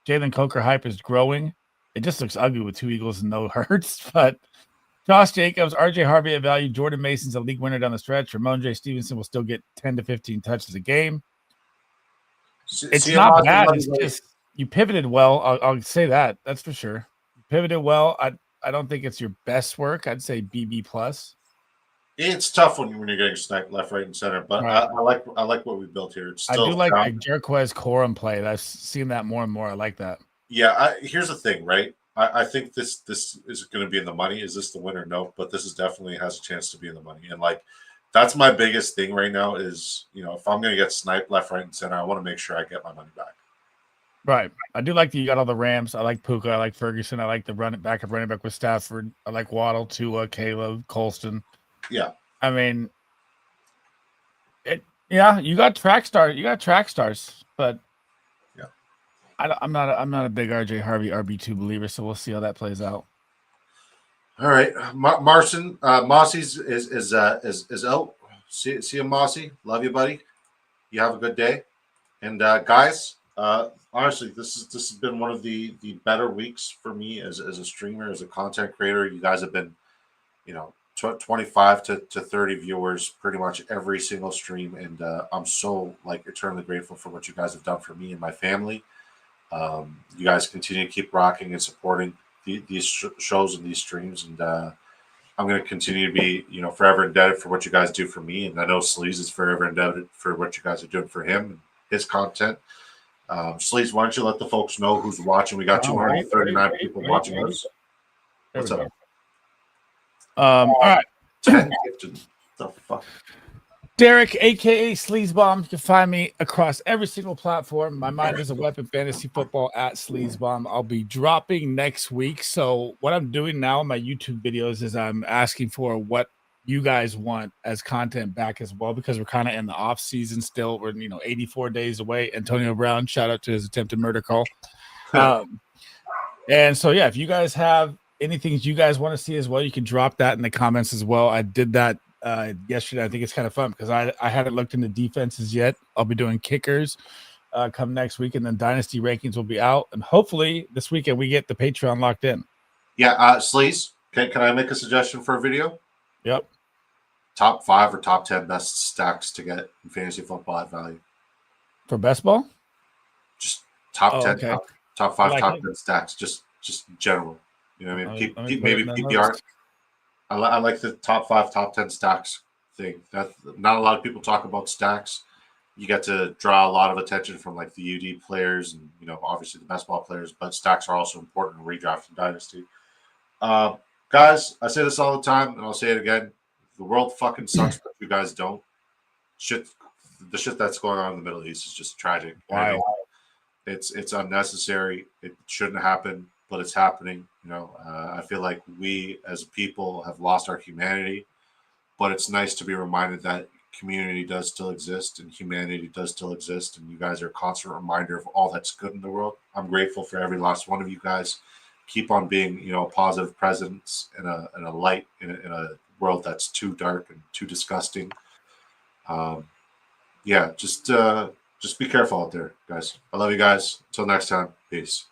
Jalen Coker hype is growing. It just looks ugly with 2 Eagles and no Hurts, but Josh Jacobs, RJ Harvey at value. Jordan Mason's a league winner down the stretch. Ramondre Stevenson will still get 10 to 15 touches a game. It's not bad. It's just you pivoted well. I'll say that. That's for sure. You pivoted well. I don't think it's your best work. I'd say BB plus. It's tough when you're getting sniped left, right, and center. But right. I like what we built here. It's still I do like a Jarquez Corum play. I've seen that more and more. I like that. Yeah. Here's the thing, right? I think this is going to be in the money. Is this the winner? No, but this is definitely has a chance to be in the money. And that's my biggest thing right now is, if I'm going to get sniped left, right, and center, I want to make sure I get my money back. Right. I do like that you got all the Rams. I like Puka. I like Ferguson. I like the running back with Stafford. I like Waddle, Tua, Caleb, Colston. Yeah. I mean, you got track stars, but yeah. I'm not a big RJ Harvey RB2 believer, so we'll see how that plays out. All right, Marcin Mossy's is out. See you, Mossy. Love you, buddy. You have a good day. And guys, honestly, this has been one of the better weeks for me as a streamer, as a content creator. You guys have been, 25 to 30 viewers pretty much every single stream, and I'm so eternally grateful for what you guys have done for me and my family. You guys continue to keep rocking and supporting these shows and these streams, and I'm going to continue to be forever indebted for what you guys do for me, and I know Sleez is forever indebted for what you guys are doing for him and his content. Sleez, why don't you let the folks know who's watching? We got 239 people watching us. What's up? All right. The fuck? Derek, aka Sleazebomb. You can find me across every single platform. My mind is a weapon, fantasy football at Sleazebomb. I'll be dropping next week. So what I'm doing now in my YouTube videos is I'm asking for what you guys want as content back as well, because we're kind of in the off season still. We're 84 days away. Antonio Brown, shout out to his attempted murder call. And so if you guys have anything you guys want to see as well, you can drop that in the comments as well. I did that yesterday. I think it's kind of fun because I hadn't looked into defenses yet. I'll be doing kickers come next week, and then Dynasty Rankings will be out. And hopefully this weekend we get the Patreon locked in. Yeah, Sleez, can I make a suggestion for a video? Yep. Top 5 or top 10 best stacks to get in fantasy football at value. For best ball? Just top 10, okay. top 5, top 10 stacks. Just general. You know what I mean? Maybe PPR. I like the top 5, top 10 stacks thing. That not a lot of people talk about stacks. You get to draw a lot of attention from the UD players and obviously the best ball players, but stacks are also important in redraft and dynasty. Guys, I say this all the time, and I'll say it again. The world fucking sucks, but you guys don't. The shit that's going on in the Middle East is just tragic. Wow. It's unnecessary. It shouldn't happen, but it's happening. I feel like we as a people have lost our humanity, but it's nice to be reminded that community does still exist and humanity does still exist, and you guys are a constant reminder of all that's good in the world. I'm grateful for every last one of you guys. Keep on being, a positive presence and a light in a world that's too dark and too disgusting. Just be careful out there, guys. I love you guys. Until next time, peace.